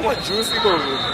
정말 juicy 거고.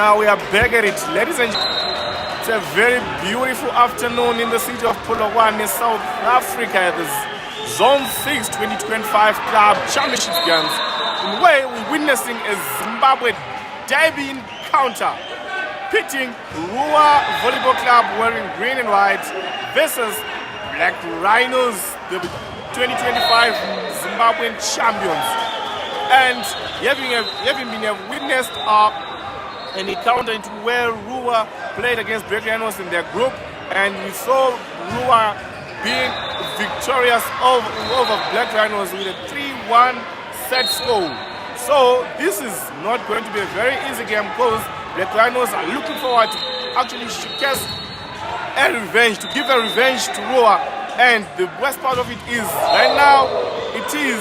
now we are back at it, ladies and gentlemen. It's a very beautiful afternoon in the city of Polokwane, South Africa, at the Zone 6 2025 Club Championship Games, where we're witnessing a Zimbabwe derby encounter pitting RUWA Volleyball Club wearing green and white versus Black Rhinos, the 2025 Zimbabwean champions. And having been witnessed an encounter into where RUWA played against B.RHINO in their group, and we saw RUWA being victorious over Black Rhinos with a 3-1 set score. So this is not going to be a very easy game because Black Rhinos are looking forward to actually showcase a revenge, to give a revenge to RUWA. And the best part of it is right now it is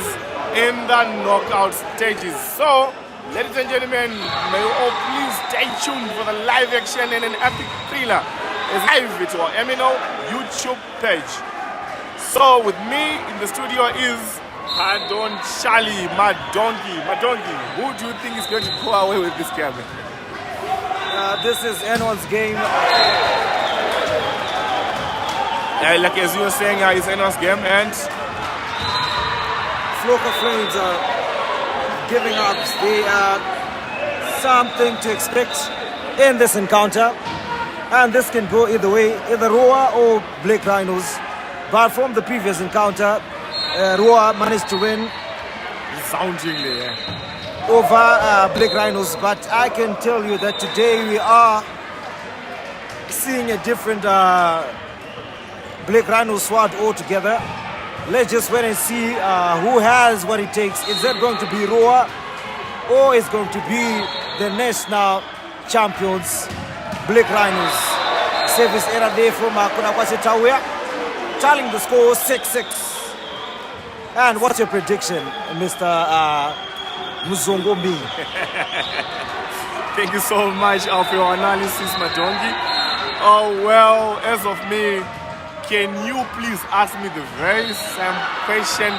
in the knockout stages. So ladies and gentlemen, may you all please stay tuned for the live action and an epic thriller is live to our MNO YouTube page. So with me in the studio is Pardon Charlie, my donkey. Who do you think is going to go away with this game? This is anyone's game. Like as you were saying, it's anyone's game, and Floka Flames are giving up. They are something to expect in this encounter, and this can go either way, either RUWA or Black Rhinos. But from the previous encounter, RUWA managed to win soundingly over Black Rhinos. But I can tell you that today we are seeing a different Black Rhino squad altogether. Let's just wait and see who has what it takes. Is that going to be RUWA, or is going to be the national champions, Black Rhinos? Service error there from Kunakwase Tawia, telling the score 6-6. And what's your prediction, Mr. Muzongombi? Thank you so much for your analysis, my donkey. Oh well, as of me, can you please ask me the very same question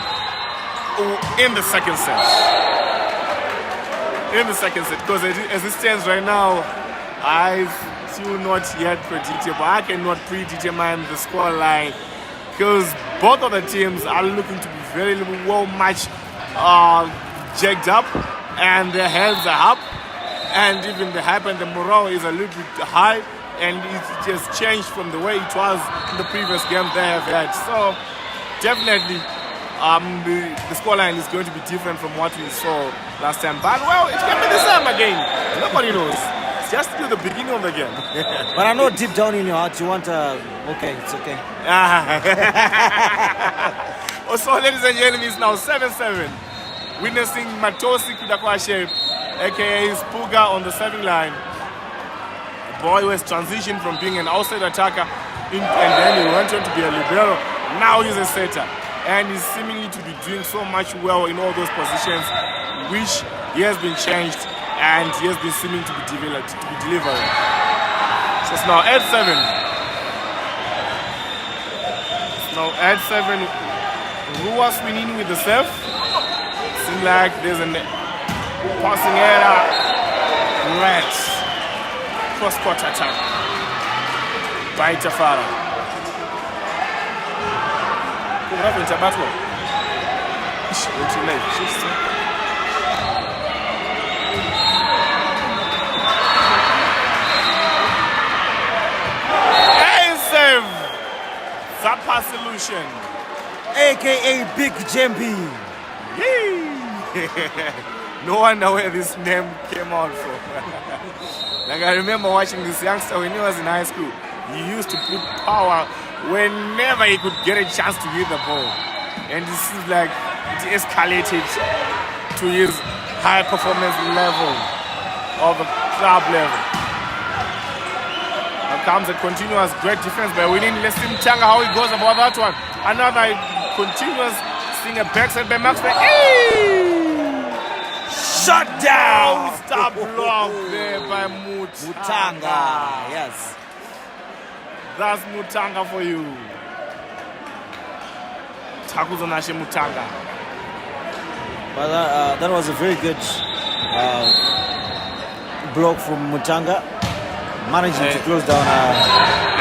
in the second set? In the second set, because as it stands right now, I still not yet predictable. I cannot predetermine the score line because both of the teams are looking to be very well matched, jacked up, and their heads are up, and even the hype and the morale is a little bit high. And it just changed from the way it was in the previous game they have had. So definitely the scoreline is going to be different from what we saw last time. But well, it can be the same again. Nobody knows. It's just till the beginning of the game. But I know deep down in your heart you want okay, it's okay. Also, ladies and gentlemen, it's now 7-7. Witnessing Matosi Kudakwashe, aka Spuga, on the serving line. Boy who has transitioned from being an outside attacker and then he went on to be a libero. Now he's a setter, and he's seemingly to be doing so much well in all those positions, which he has been changed and he has been seeming to be delivering. So it's now 8-7. Now 8-7. RUWA swinging with the serve. Seems like there's a passing error. Right. Cross-court attack by Tafara. Hey, save! Zappa Solution, aka Big Jembi. No wonder where this name came out from. Like I remember watching this youngster when he was in high school. He used to put power whenever he could get a chance to hit the ball. And this is like it escalated to his high performance level of the club level. Now comes a continuous great defense by winning. Let's see Mchanga how he goes about that one. Another continuous seeing a backside by Max. Shut down! Stop block there by Mutanga. Yes. That's Mutanga for you. Takuzonashe Mutanga. But that was a very good block from Mutanga, managing to close down.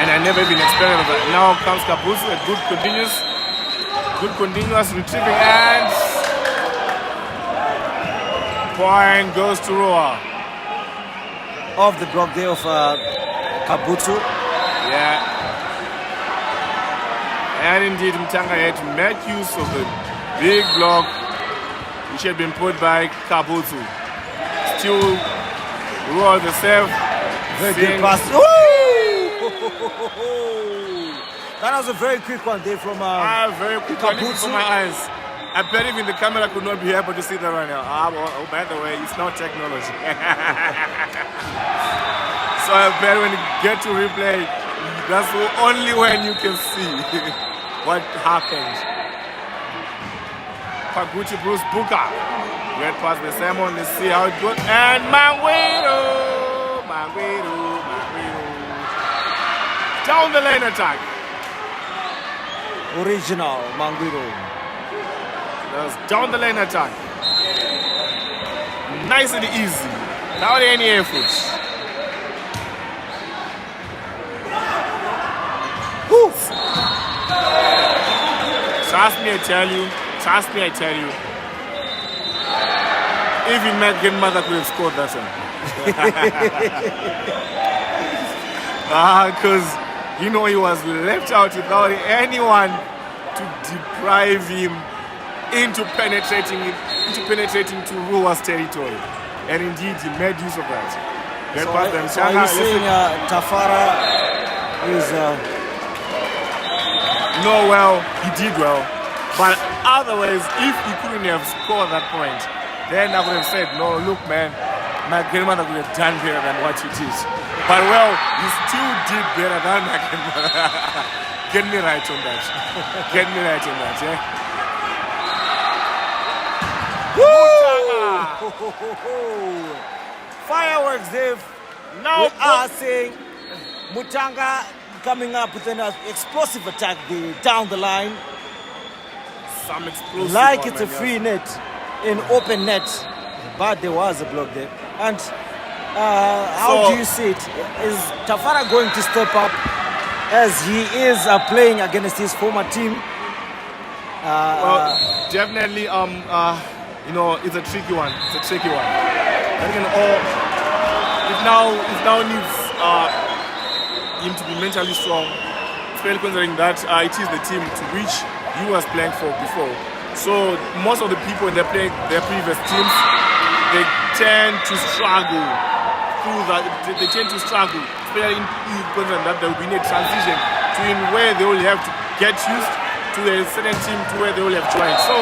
And I never even experienced that. Now comes Kabusu, a good continuous retrieving, and point goes to RUWA. Off the block there of Kabutu. Yeah. And indeed, Mutanga had to make use of the big block which had been put by Kabutu. Still, RUWA the serve. Very good pass. That was a very quick one there from very quick one for my eyes. I bet even the camera could not be able to see that right now. Oh, by the way, it's not technology. So I bet when you get to replay, that's only when you can see what happened. Paguchi Bruce Booker. Great pass by Simon. Let's see how it goes. And Manguero. Down the lane attack. Original Manguero. That's down the lane attack. Nice and easy. Without any effort. Woo. Trust me, I tell you. Even my grandmother could have scored that one. Because he was left out without anyone to deprive him into penetrating to RUWA's territory, and indeed he made use of that. So are you saying Tafara is? No, well, he did well, but otherwise, if he couldn't have scored that point, then I would have said, no, look, man, my grandmother would have done better than what you did. But well, you still did better than my grandmother. Get me right on that. Yeah? Woo! Fireworks, Dave. Now we are saying Mutanga coming up with an explosive attack down the line. Some explosive. Like it's a free net, an open net. But there was a block there. And how do you see it? Is Tafara going to step up as he is playing against his former team? Well, definitely, it's a tricky one. It now needs him to be mentally strong, especially considering that it is the team to which he was playing for before. So most of the people when they play their previous teams, they tend to struggle through that. They tend to struggle, especially in considering that there will be a transition to where they will have to get used to a certain team to where they will have joined. So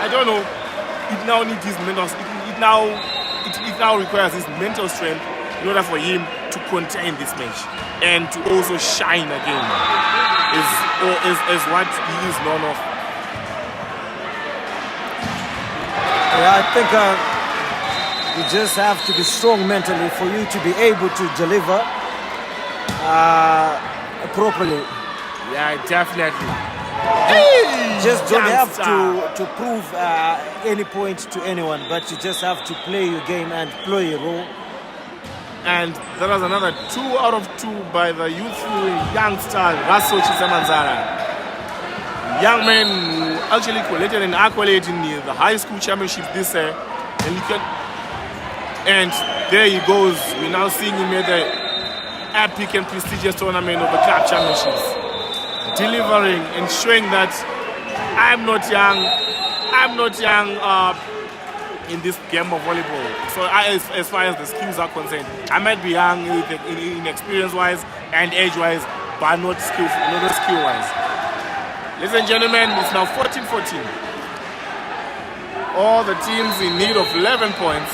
I don't know. It now needs his mental. It now requires his mental strength in order for him to contain this match and to also shine again. Is what he is known of. Yeah, I think you just have to be strong mentally for you to be able to deliver properly. Yeah, definitely. Just don't have to prove any point to anyone, but you just have to play your game and play your role. And there was another 2 out of 2 by the youthful youngster Raso Chisamanzara. Young man who actually collected an accolade in the high school championship this year. And there he goes. We're now seeing him at the epic and prestigious tournament of the club championships. Delivering and showing that I'm not young in this game of volleyball. So as far as the skills are concerned, I might be young in experience-wise and age-wise, but not skill-wise. Ladies and gentlemen, it's now 14-14. All the teams in need of 11 points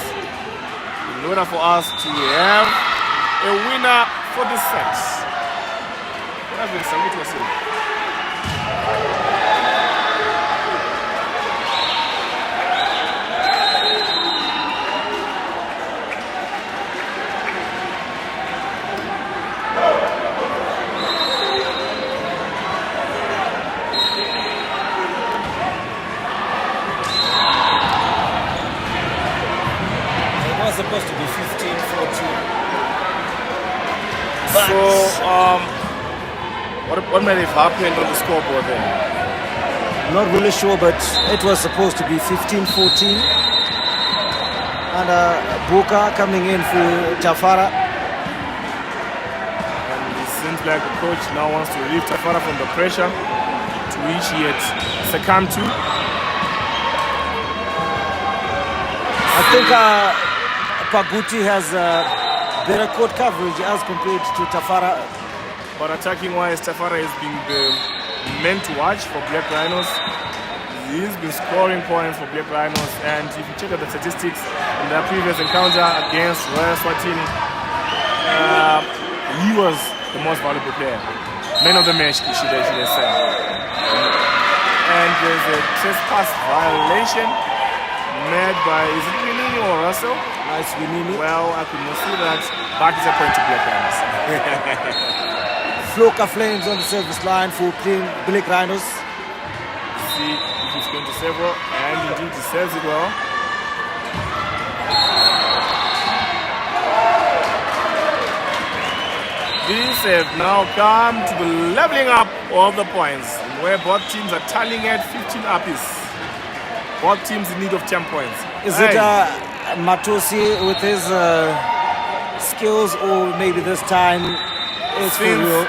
in order for us to have a winner for this set. What have been saying? Supposed to be 15-14. But So, what may have happened on the scoreboard there? not really sure, but it was supposed to be 15-14. And Buka coming in for Tafara. And it seems like the coach now wants to relieve Tafara from the pressure to which he had succumbed to. I think Paguti has better court coverage as compared to Tafara. But attacking wise, Tafara has been the man to watch for Black Rhinos. He's been scoring points for Black Rhinos, and if you check out the statistics in their previous encounter against Royal Swatini, he was the most valuable player. Man of the match, should I say. And there's a trespass violation made by, is it Vinini or Russell? Nice Vinini. Well, I could not see that, but it's a point to Black Rhinos. Floka Flames on the service line for Black Rhinos. See if he's going to save well, and indeed he saves it well. These have now come to the leveling up of the points, where both teams are tallying at 15 apiece. Both teams in need of 10 points. Is it Matosi with his skills, or maybe this time it's for real?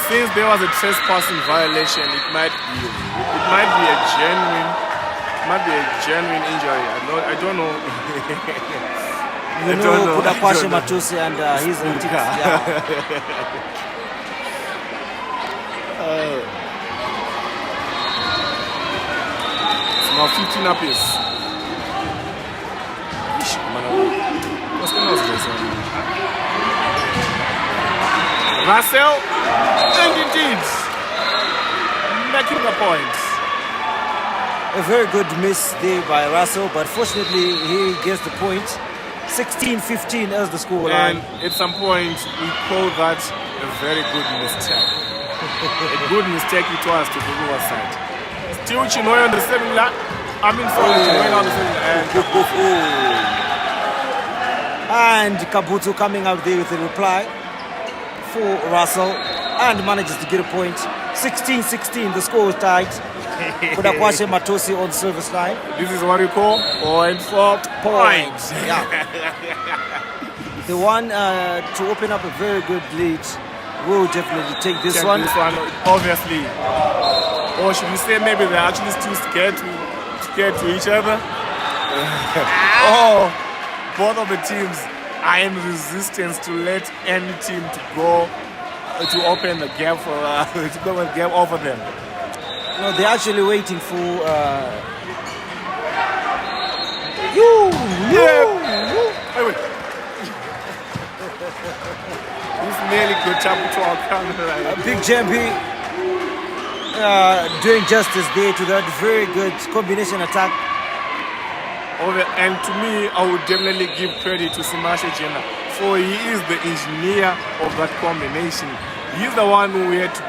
Since there was a trespassing violation, it might be a genuine injury. I don't know. You know Kudakwashe Matosi and his antics. Yeah. It's now 15 apiece. What's going on with this? Russell, and indeed, making a point. A very good miss there by Russell, but fortunately he gets the point. 16-15 as the score line. And at some point, we call that a very good mistake. A good mistake it was to the RUWA side. Still Chinoy on the 7 line. Chinoy on the 7 line. And Kabutu coming out there with a reply for Russell and manages to get a point. 16-16, the score is tight. Kudakwashe Matosi on service line. This is what we call point for points. Yeah. The one to open up a very good lead will definitely take this one. This one, obviously. Or should we say maybe they're actually still scared to each other? Oh, both of the teams are in resistance to let any team to go to open the gap for to go and gap over them. No, they're actually waiting for Wait. He's nearly good to our camera. Big Jambi doing justice there to that very good combination attack. And to me, I would definitely give credit to Simashe Jena, for he is the engineer of that combination. He's the one who had to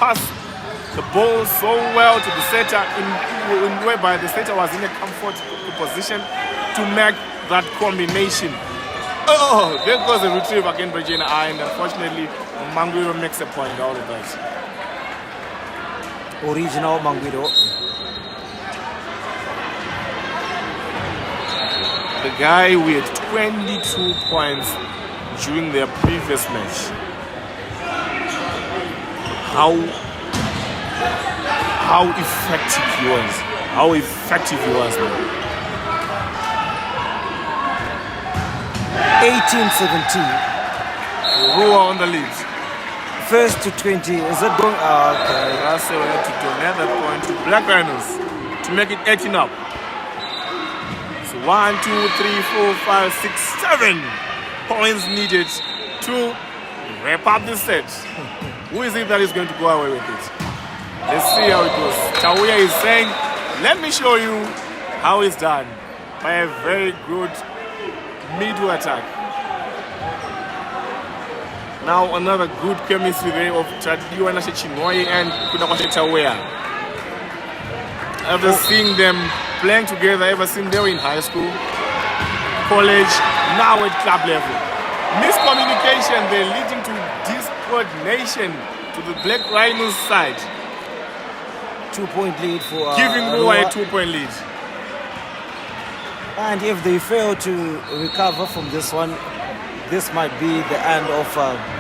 pass the ball so well to the setter, whereby the setter was in a comfortable position to make that combination. Oh, there goes the retrieve again by Jena, and unfortunately, Mangwiro makes a point out of that. Original Mangwiro. The guy with 22 points during their previous match. How effective he was. How effective he was. 18-17. RUWA on the lead. First to 20. Is that going? Okay. Russell had to do another point to Black Rhinos to make it 18 up. 1, 2, 3, 4, 5, 6, 7 points needed to wrap up the set. Who is it that is going to go away with it? Let's see how it goes. Tawuya is saying, let me show you how it's done by a very good middle attack. Now another good chemistry there of Tradiwa Nashe Chinoi and Kudakwashe Tawuya. Ever seeing them playing together ever since they were in high school, college, now at club level. Miscommunication there leading to discoordination to the Black Rhinos side. 2-point lead for Giving RUWA a 2-point lead. And if they fail to recover from this one, this might be the end of...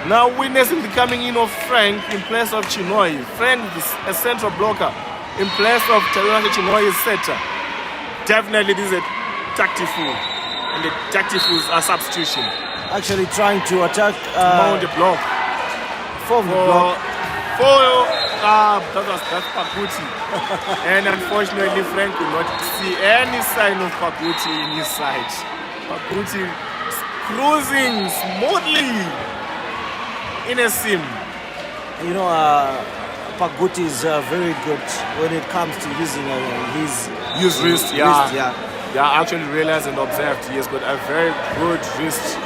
Now witnessing the coming in of Frank in place of Chinoi. Frank is a central blocker in place of Chinoi's setter. Definitely this is a tactful. And the tactful substitution. Actually trying to attack... mount the block. From the block. That's Pakuti. And unfortunately, Frank could not see any sign of Pakuti in his side. Pakuti cruising smoothly in a sim. You know, Pakuti is very good when it comes to using his wrist. Yeah, I actually realized and observed he has got a very good wrist,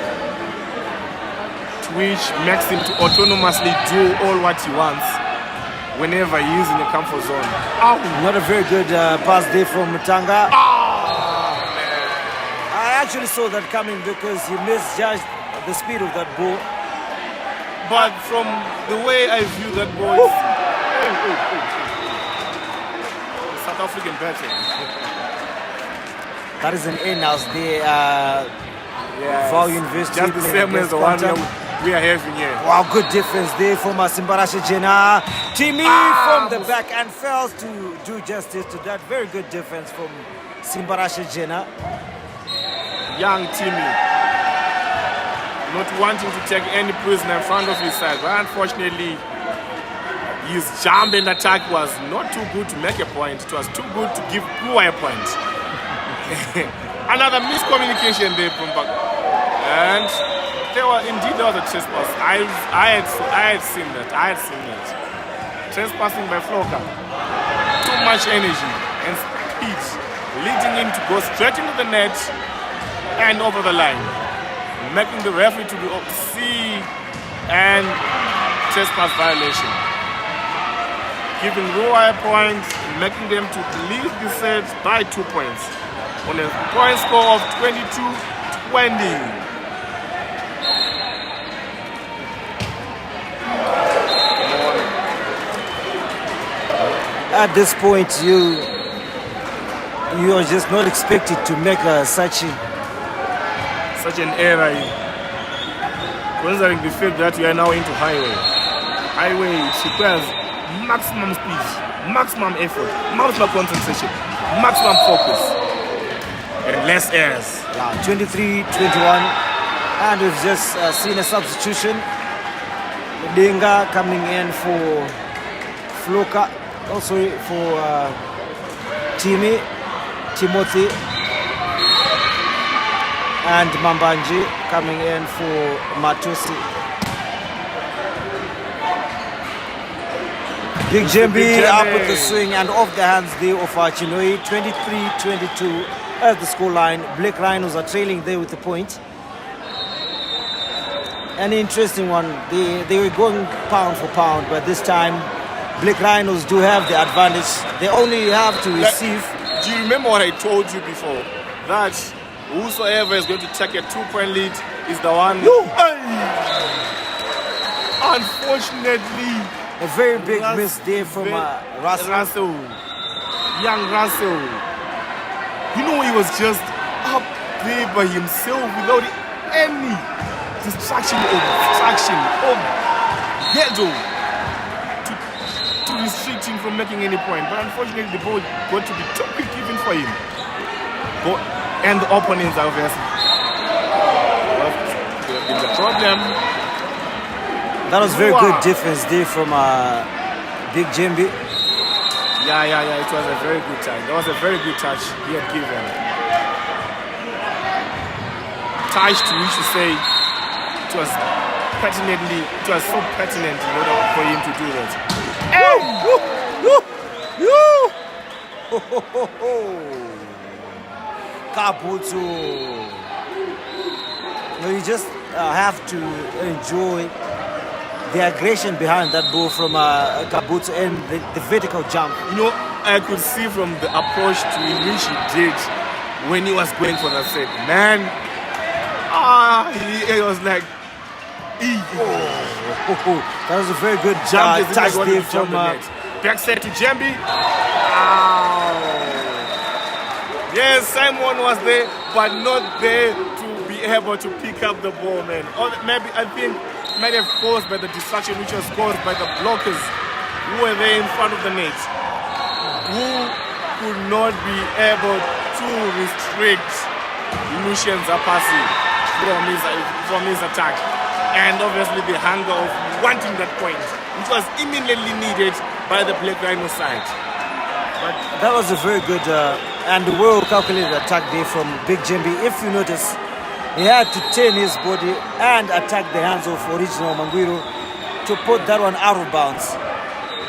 which makes him to autonomously do all what he wants whenever he is in the comfort zone. Ow. Not a very good pass there from Mutanga. Oh, I actually saw that coming because he misjudged the speed of that ball. But from the way I view that ball, South African batting. That is an in-house there. Value University. Just the same as the one we are having here. Wow, good defense there from Simbarashe Jena. Timmy from the back and fails to do justice to that. Very good defense from Simbarashe Jena. Young Timmy. Not wanting to take any prisoner in front of his side. But unfortunately, his jump and attack was not too good to make a point. It was too good to give RUWA a point. Another miscommunication there from back. And there was a trespass. I had seen that. Trespassing by Floka. Too much energy and speed, leading him to go straight into the net and over the line, making the referee to see and trespass violation. Giving RUWA a point, making them to lead the set by 2 points on a point score of 22-20. At this point, you are just not expected to make such an error. Considering the fact that we are now into highway. Highway requires maximum speed, maximum effort, maximum concentration, maximum focus, and less errors. 23-21, and we've just seen a substitution. Dinga coming in for Floka. Also for Timothy, and Mambanji coming in for Matusi. Big Jembi up with the swing and off the hands there of Chinoi. 23-22 at the scoreline. Black Rhinos are trailing there with the point. An interesting one. They were going pound for pound, but this time Black Rhinos do have the advantage. They only have to receive. Do you remember what I told you before? That whosoever is going to take a 2-point lead is the one. Unfortunately, a very big miss there from Russell. Young Russell. You know, he was just up there by himself without any distraction or ghetto to restrict him from making any point. But unfortunately, the ball got to be too quick even for him. And the opponents, obviously. The problem. That was very good defense there from Big Jembi. Yeah. It was a very good touch. That was a very good touch he had given. Touch to which you say it was so pertinent in order for him to do that. Kabuto. You just have to enjoy the aggression behind that ball from Kabuto and the vertical jump. You know, I could see from the approach to which he did when he was going for that set. Man, He was like, that was a very good touch there from back set to Jambi. Yes, Simon was there, but not there to be able to pick up the ball, man. Or maybe I think might have caused by the distraction which was caused by the blockers who were there in front of the net, who could not be able to restrict Lucien Zapasi from his attack. And obviously the hunger of wanting that point, which was immediately needed by the Black Rhino side. But that was a very good and well calculated attack there from Big Jembi. If you notice, he had to turn his body and attack the hands of Original Mangwiro to put that one out of bounds.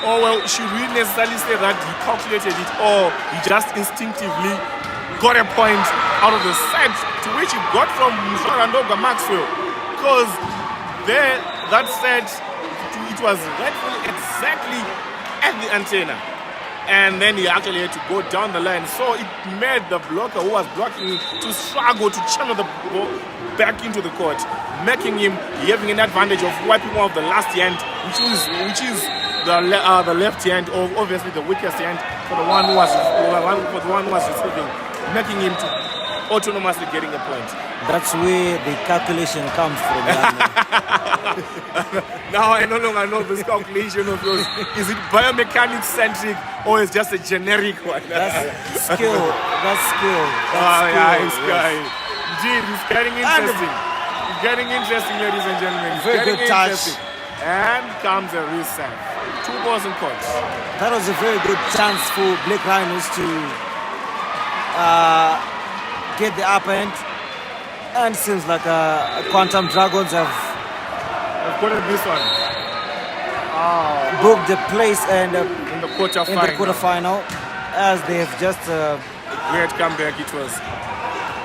Oh, well, should we necessarily say that he calculated it, or he just instinctively got a point out of the set to which he got from Msharandoga Maxwell? Because there, that set, it was rightfully exactly at the antenna. And then he actually had to go down the line. So it made the blocker who was blocking him to struggle to channel the ball back into the court, making him having an advantage of wiping off the last hand, which is the left hand, or obviously the weakest hand for the one who was receiving, making him to autonomously getting a point. That's where the calculation comes from. Now I no longer know this calculation of yours. Is it biomechanics centric or is just a generic one? That's skill. That's skill. Indeed, it's getting interesting. It's getting interesting, ladies and gentlemen. Very good touch. And comes a reset. 2 balls in court. That was a very good chance for Black Rhinos to get the upper end. And seems like Quantum Dragons have put this one. Booked the place and in the quarterfinal, as they have just great comeback. It was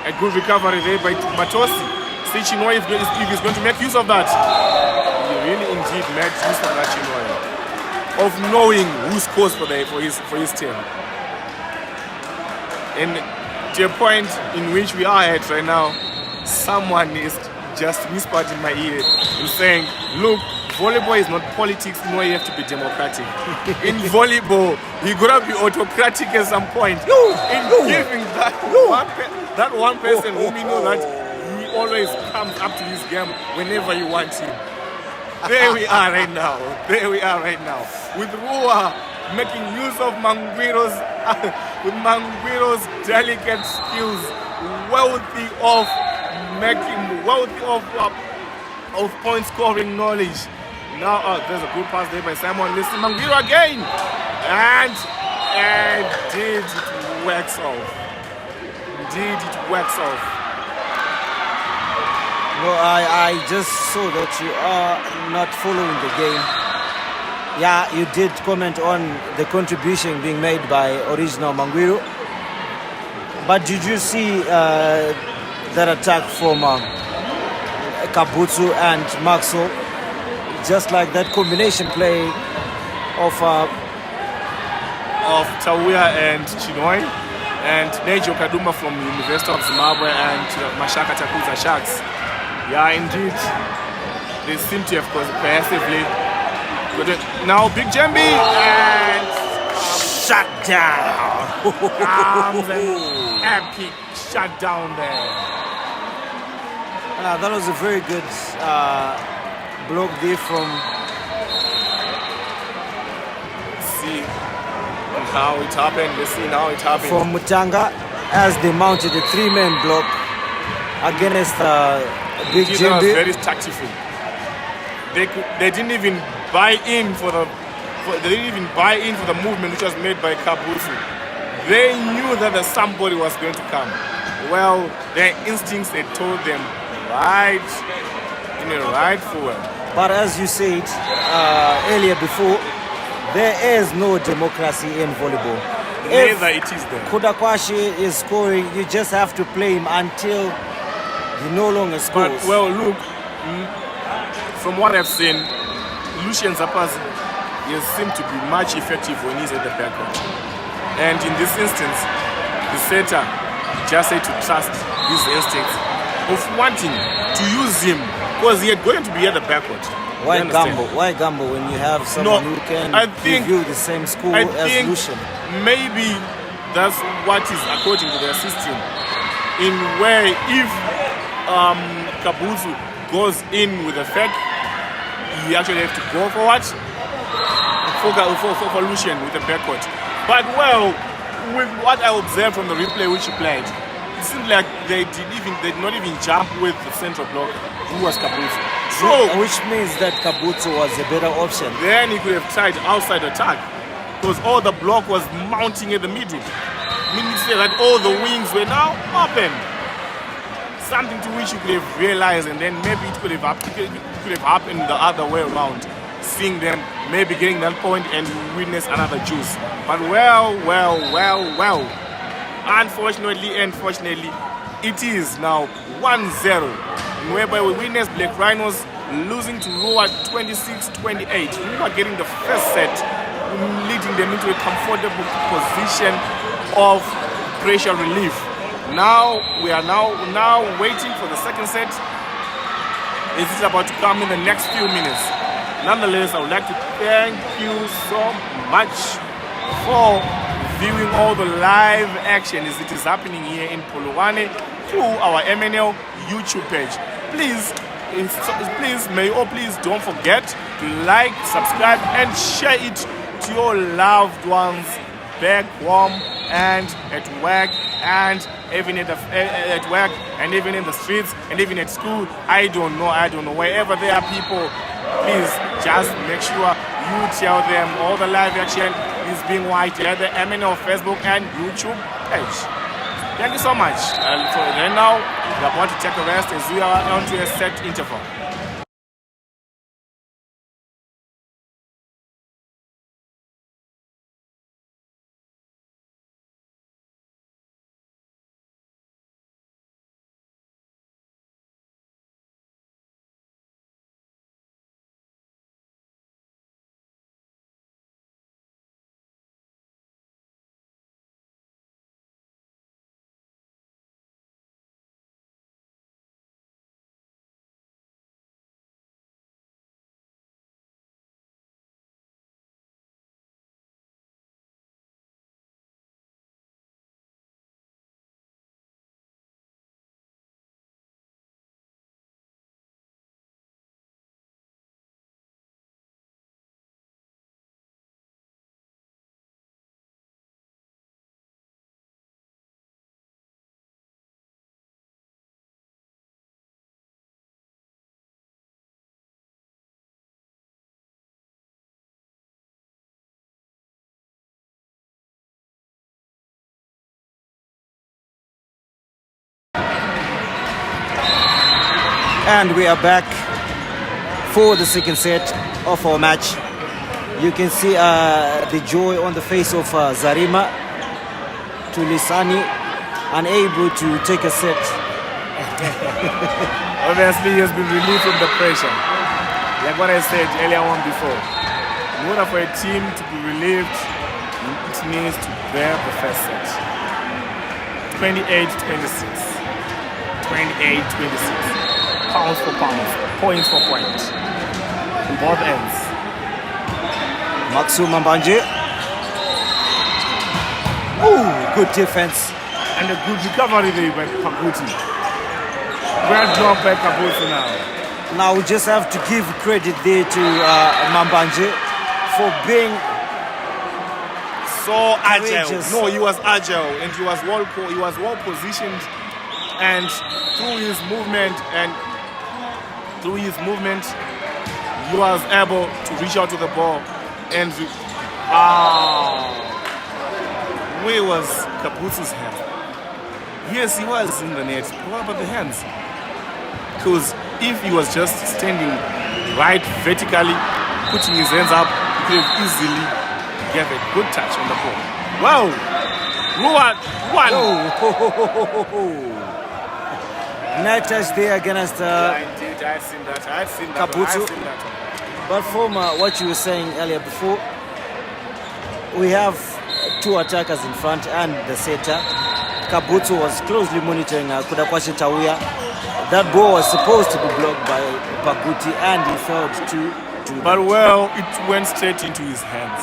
a good recovery there by Matosi. Chinoy, if he's going to make use of that, he really indeed made use of that, Chinoy, of knowing who scores for his team. And to a point in which we are at right now, someone is just whispered in my ear and saying, look, volleyball is not politics, no, you have to be democratic. In volleyball, you gotta be autocratic at some point. Giving that one person whom you know that he always comes up to his game whenever you want him. There we are right now. With RUWA making use of Mangwiro's delicate skills, wealthy of point scoring knowledge. Now there's a good pass there by Simon. Listen, Mangwiro again, and indeed it works off. Well, I just saw that you are not following the game. Yeah, you did comment on the contribution being made by Original Mangwiro, but did you see that attack from Kabutsu and Maxwell? Just like that combination play of Tawia and Chinoy and Nejo Kaduma from the University of Zimbabwe and Mashaka Takuza Sharks. Yeah, indeed, they seem to have cohesively. Now Big Jembi and shut down. An epic shutdown there. That was a very good block there from. See how it happened. Let's see how it happened. From Mutanga, as they mounted a 3-man block against Big Jembi. Was very tactful. They didn't even buy in for the movement which was made by Kabutsu. They knew that somebody was going to come. Well, their instincts had told them right in a right forward. But as you said earlier before, there is no democracy in volleyball. Neither it is there. Kudakwashi is scoring, you just have to play him until he no longer scores. But, well, look, from what I've seen, Lucien Zapasi seemed to be much effective when he's at the backcourt. And in this instance, the setter just had to trust his instincts. of wanting to use him because he had going to be at the backcourt. Why gamble? Why gamble when you have someone who can give you the same score as Lucian? Maybe that's what is according to their system. In where if Kabuzu goes in with a fake, you actually have to go for what? For Lucian with the backcourt. But well, with what I observed from the replay which he played, it seemed like they did not even jump with the central block, who was Kabuzu. So, which means that Kabuzu was a better option. Then he could have tried outside attack because all the block was mounting at the middle. Meaning to say that all the wings were now open. Something to which you could have realized, and then maybe it could have happened the other way around. Seeing them maybe getting that point and witness another juice. But well. Unfortunately, it is now 1-0. Whereby we witness Black Rhinos losing to RUWA 26-28. RUWA getting the first set, leading them into a comfortable position of pressure relief. Now we are now waiting for the second set. It is about to come in the next few minutes. Nonetheless, I would like to thank you so much for viewing all the live action as it is happening here in Polokwane through our MNL YouTube page. Please don't forget to like, subscribe, and share it to your loved ones back home and at work, and even at work, and even in the streets, and even at school. I don't know. Wherever there are people, please just make sure you tell them all the live action is being watched at the MNL Facebook and YouTube page. Thank you so much. So then now we are about to take a rest as we are on to a set interval. And we are back for the second set of our match. You can see the joy on the face of Zarima Tulisani, unable to take a set. Obviously, he has been relieved from the pressure. Like what I said earlier on before, in order for a team to be relieved, it needs to bear the first set. 28-26. 28-26. Pounds for pounds, points for points, on both ends. Maxu Mambanje. Ooh, good defense. And a good recovery there by Kabuzu. Great job by Kabuzu now. Now we just have to give credit there to Mambanje for being so agile. courageous. No, he was agile and he was well positioned, and through his movement he was able to reach out to the ball and where was Kabuzu's hand? Yes, he was in the net. What about the hands? Because if he was just standing right vertically, putting his hands up, he could have easily get a good touch on the ball. Wow! RUWA won! Night touch there against I had seen that. Kabuzu. But from what you were saying earlier before, we have two attackers in front and the setter. Kabuzu was closely monitoring Kudakwashi Tawuya That ball was supposed to be blocked by Paguti, and he failed to do But that. well, it went straight into his hands.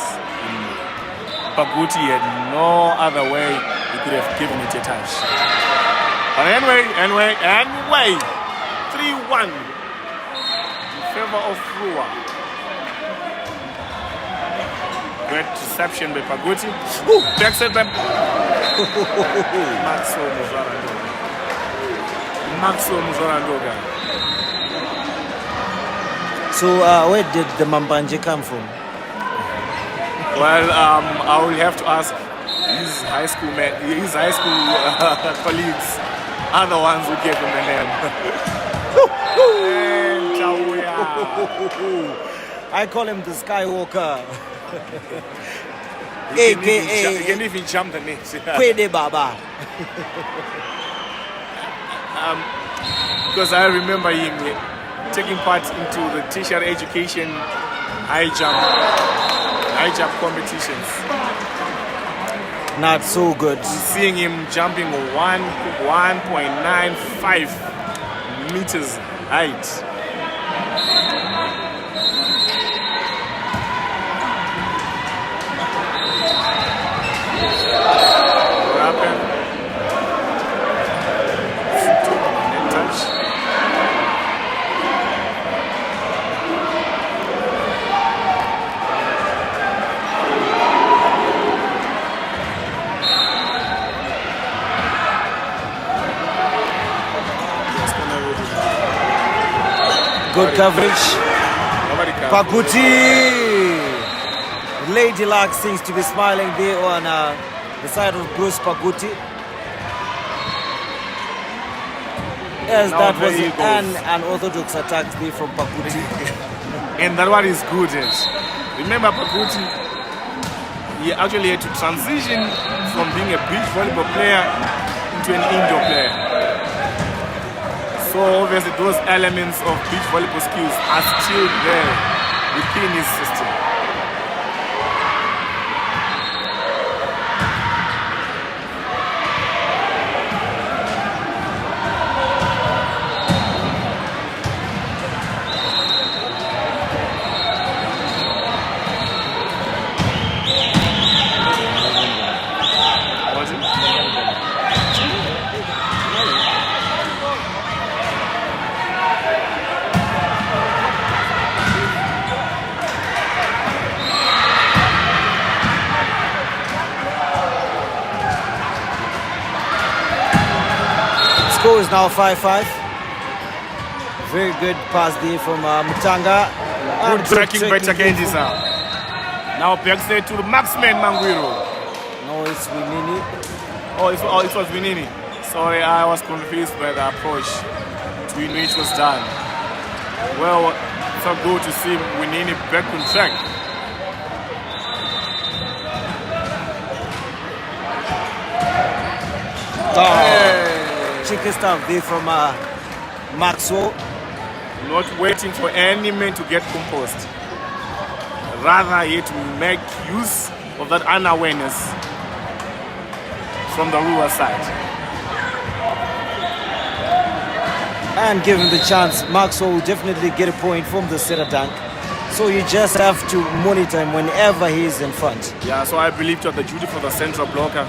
Paguti had no other way he could have given it a touch. But anyway, 3-1 in favor of RUWA. Great reception by Paguti. Backside by Maxo Muzarandoga. So where did the Mambanje come from? Well, I will have to ask his high school colleagues are the ones who gave him the name. And I call him the Skywalker. he can even jump the net. Kwede Baba. Because I remember him taking part into the tertiary education high jump competitions. Not so good. Seeing him jumping 1.95 meters height. What happened? Net touch. Good coverage. Nobody can. Paguti. Lady Luck seems to be smiling there on the side of Bruce Paguti. Yes, Now that was there he an goes. unorthodox attack there from Paguti. And that one is good at. Remember Paguti, he actually had to transition from being a beach volleyball player into an indoor player. So obviously those elements of beach volleyball skills are still there within his system. Was it? Score is now 5-5. Very good pass there from Mutanga. Good tracking by Takendisa. Now backside to the marksman Mangwiro. No, it's Winini. Oh, it was Winini. Sorry, I was confused by the approach to in which was done. Well, it's so good to see Winini back on track. Cheeky stuff there from Maxwell. Not waiting for any man to get composed. Rather, he had to make use of that unawareness from the RUWA side. And given the chance, Maxwell will definitely get a point from the center dunk. So you just have to monitor him whenever he is in front. Yeah, so I believe to have the duty for the central blocker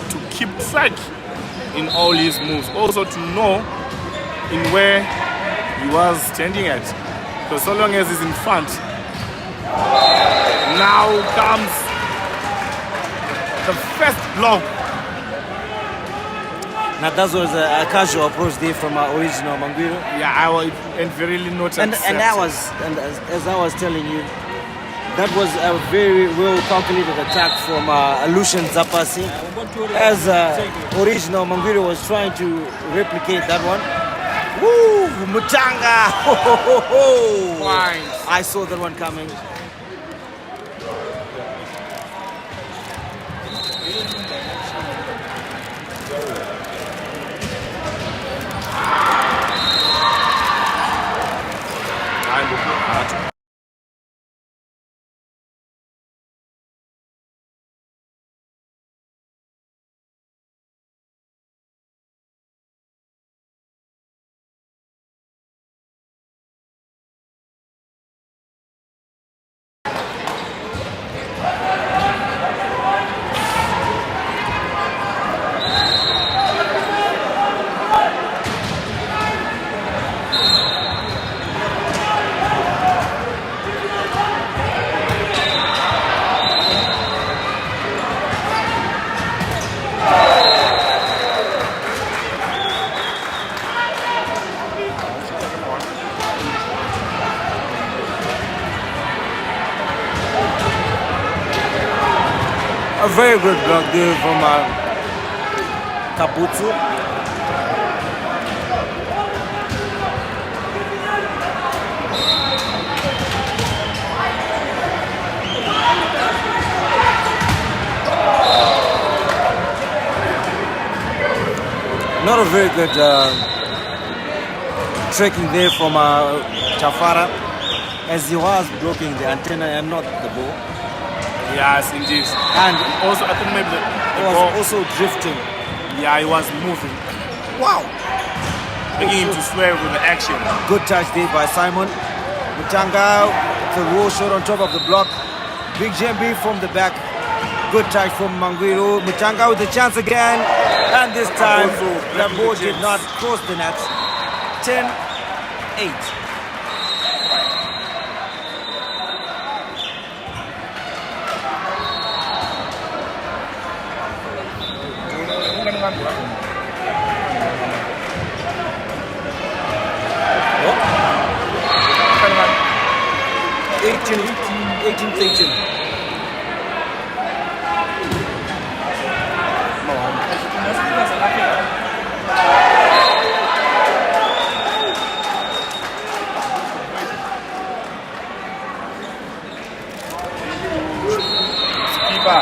to keep track in all his moves. Also to know in where he was standing at. Because so long as he's in front, now comes the first block. Now that was a casual approach there from original Mangwiro. Yeah, I was and very not And that was, and as I was telling you, that was a very well calculated attack from Lucian Zapasi. As original Mangwiro was trying to replicate that one. Woo! Mutanga! Ho, ho, ho, ho. Fine. I saw that one coming. I'm looking at A very good block there from Kabutsu. Not a very good tracking there from Chafara, as he was blocking the antenna and not the ball. Yes, indeed. And Also, I think maybe the he was ball, also drifting. yeah, he was moving, Wow! making him to swerve with the action. Good touch there by Simon. Mutanga, the raw shot on top of the block. Big JMB from the back. Good touch from Mangwiro. Mutanga with the chance again. And this time, Also the blocking ball the did James. not cross the net. 10-8. Oh. 18-13. Keeper.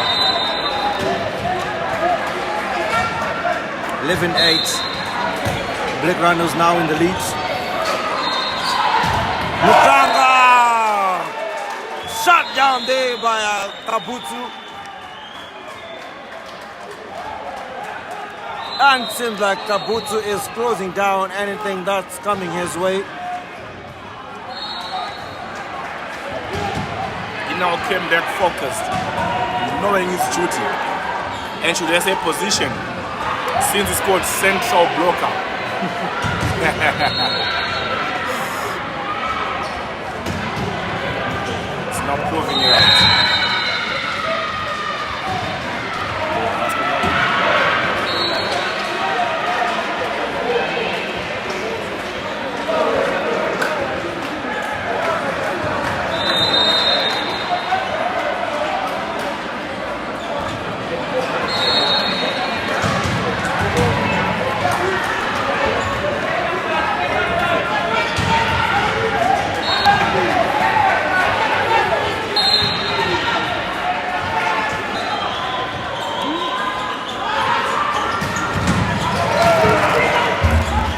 11-8. Black Rhinos now in the lead. Mutanga! Shot down there by Kabutsu. And it seems like Kabutsu is closing down anything that's coming his way. He now came back focused, knowing his duty. And should I say position, since he scored central blocker. It's not proving it out.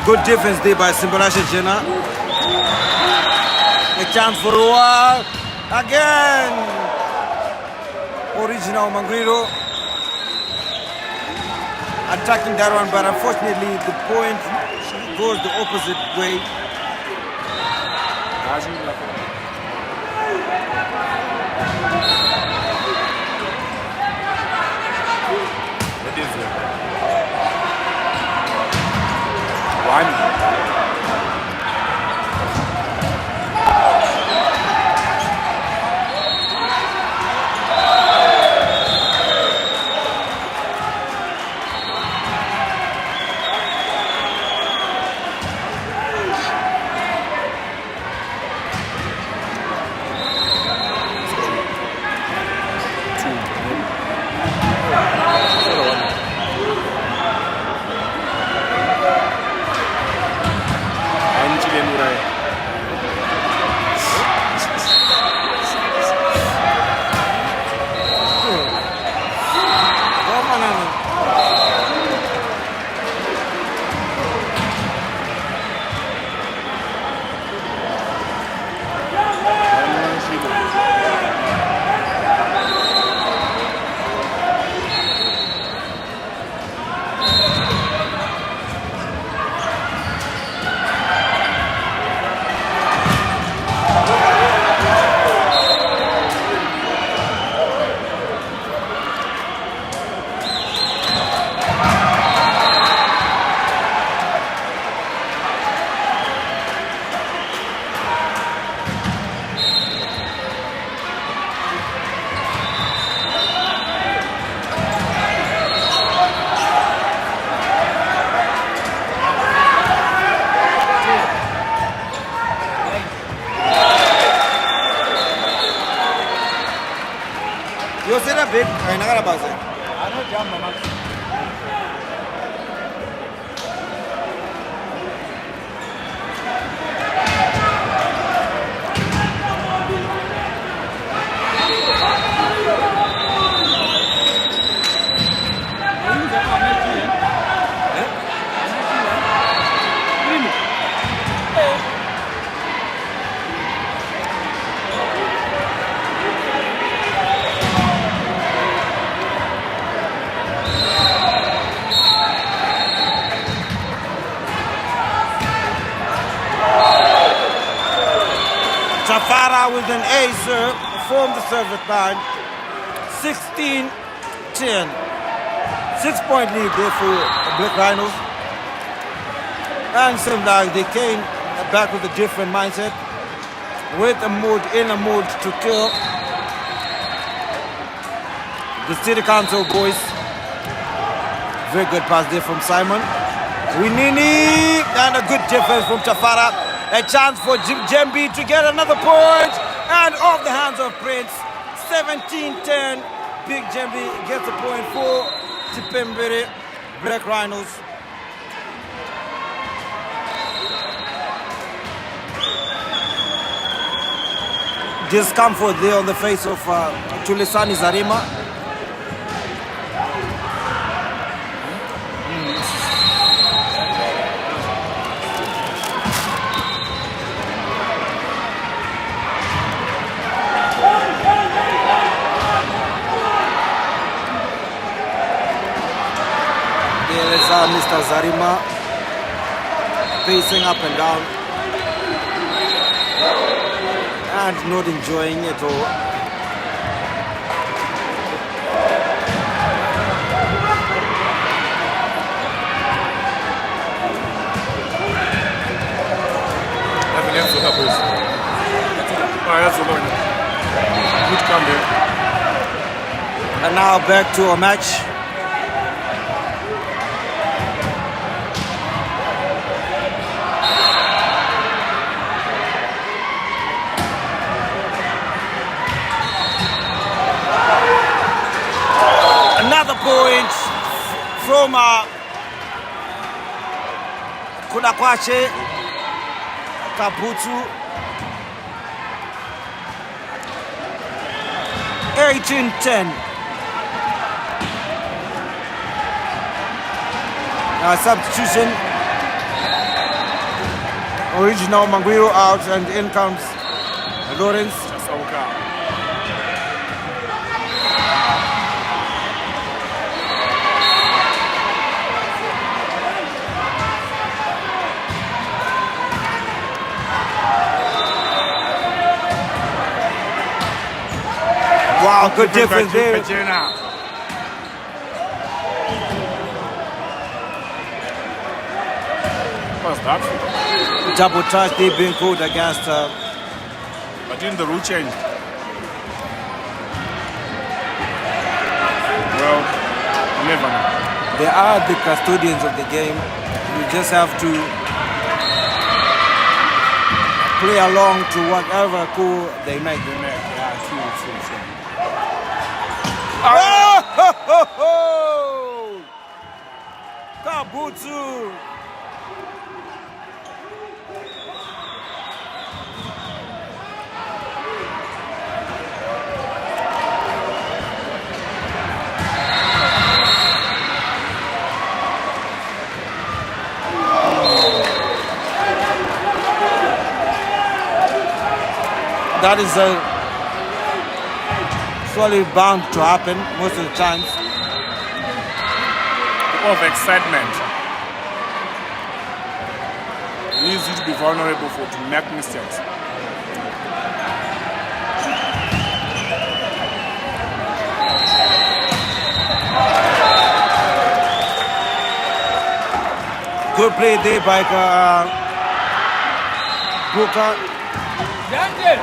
Good defense there by Simbalasha Jena. A chance for RUWA. Again. Original Mangwiro attacking that one, but unfortunately the point goes the opposite way. What is it? One. Ainakala base. Tafara with an ace from the service line. 16-10. 6-point lead there for the Black Rhinos. And seems like they came back with a different mindset. With a mood, in a mood to kill the City Council boys. Very good pass there from Simon. Winini, and a good defense from Tafara. A chance for Jembi to get another point. And off the hands of Prince. 17-10. Big Jembi gets a point for Tipembere Black Rhinos. Discomfort there on the face of Tulisani Zarima. There is Mr. Zarima pacing up and down and not enjoying it all. Good comeback. And now back to a match. Another point from Kulakwache Kabutu. 18-10. Substitution. Original Manguiro out, and in comes Lawrence. Wow, good difference there. What's that? Double touch, they've been called against. But in the rule change. Well, you never know. They are the custodians of the game. You just have to play along to whatever call they make. Yeah, true. Oh, ho, ho, ho. Kabutu. That is surely bound to happen most of the times. Of excitement. Easy to be vulnerable to make mistakes. Good play there by Booker. Dante!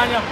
Manya.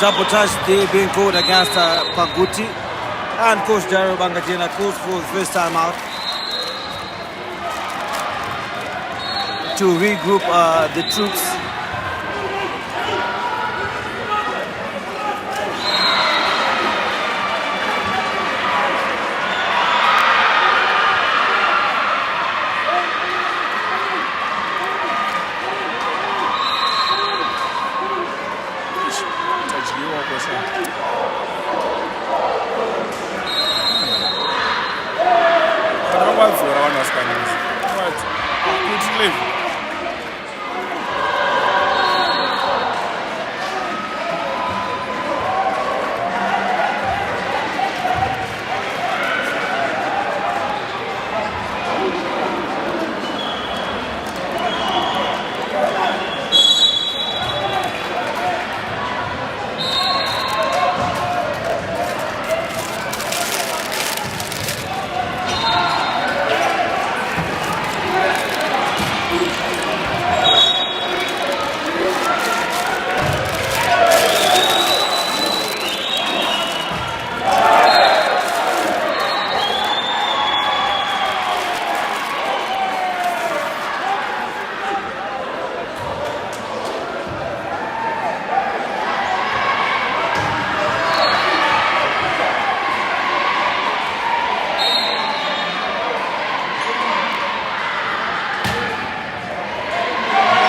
Double touch there being called against Paguti, and Coach Dario Bangajena calls for the first time out to regroup the troops.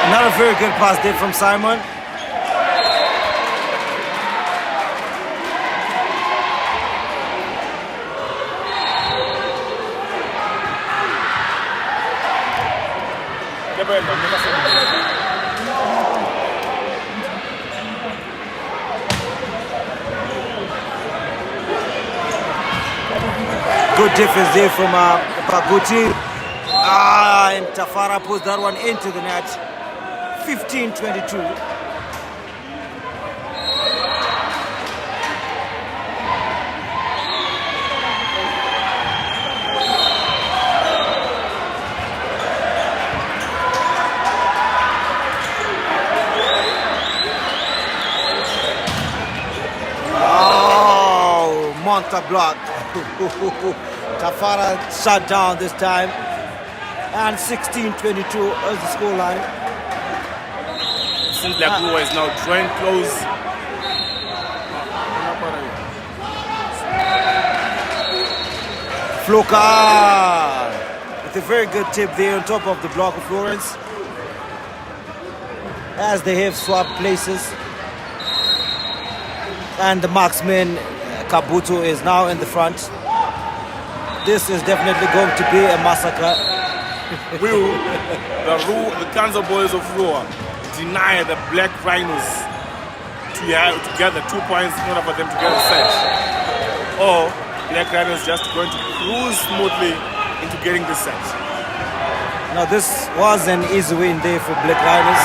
Another very good pass there from Simon. Good defense there from Paguti. And Tafara puts that one into the net. 15-22. Oh, Monta block. Tafara shut down this time. And 16-22 is the scoreline. Seems like RUWA is now drawing close. Floka with a very good tip there on top of the block of Florence, as they have swapped places. And the marksman Kabuto is now in the front. This is definitely going to be a massacre. Will the Kanza boys of RUWA deny the Black Rhinos to get the 2 points in order for them to get a set? Or Black Rhinos just going to cruise smoothly into getting the set? Now this was an easy win there for Black Rhinos.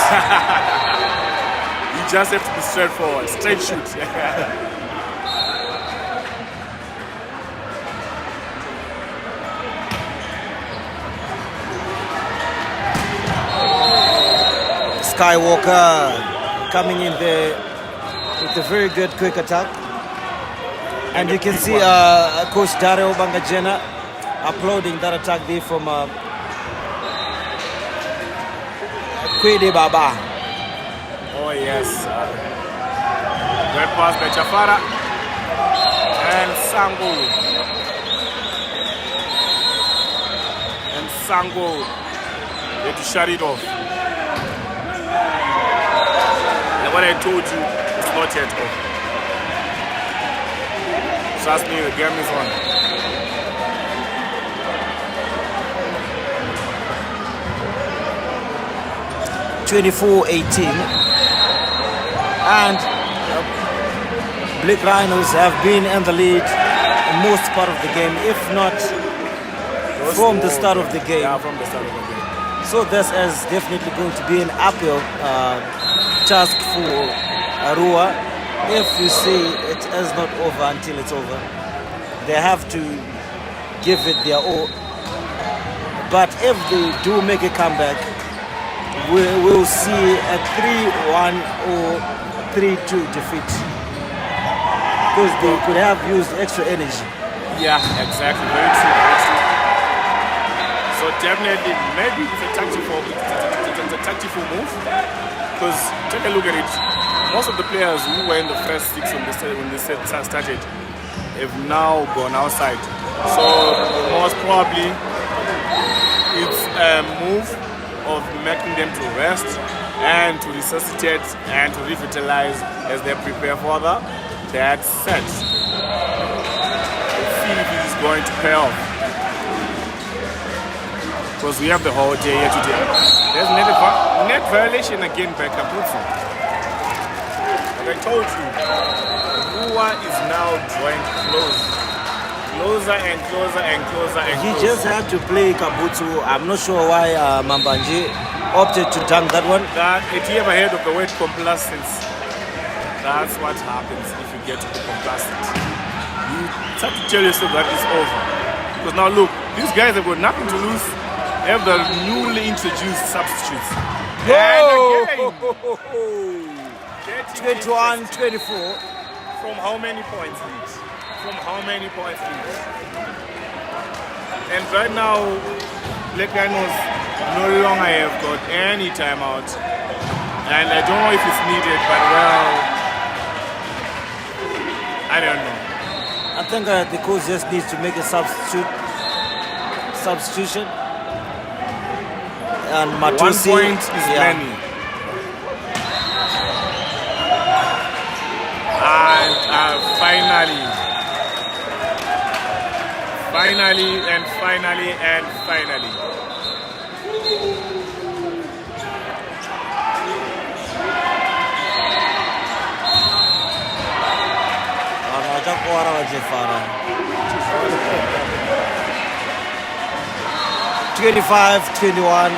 You just have to be straightforward, straight shoot. Skywalker coming in there with a very good quick attack. And you can see Coach Dario Bangajena applauding that attack there from Kwede Baba. Oh yes. Great pass by Jafara. And Sango. And Sango had to shut it off. What I told you is not yet off. Trust me, the game is on. (24-18) and Black Rhinos have been in the lead in most part of the game, if not from the start of the game. Yeah, from the start of the game. So this is definitely going to be an uphill task for RUWA. If you see it is not over until it's over, they have to give it their all. But if they do make a comeback, we'll see a 3-1 or 3-2 defeat, because they could have used extra energy. Yeah, exactly. Very true. Very true. So definitely, maybe it's a tactical move. Because take a look at it. Most of the players who were in the first six when the set started have now gone outside. So most probably it's a move of making them to rest and to resuscitate and to revitalize as they prepare for that set. Let's see if it is going to pay off. Because we have the whole day here today. There's net violation again by Kaputsu. Like I told you, RUWA is now drawing closer and closer and closer and He closer. just had to play Kabutsu. I'm not sure why Mambanje opted to dunk that one. If you ever heard of the word complacence, that's what happens if you get to be complacent. You start to tell yourself that it's over. Because now look, these guys have got nothing to lose. They have the newly introduced substitutes. Whoa! And again, 21-24. from how many points lead? From how many points lead? And right now, Black Rhinos no longer have got any timeout. And I don't know if it's needed, but well, I don't know. I think the coach just needs to make a substitution. And Matusi, 1 point is many. And finally, $25-21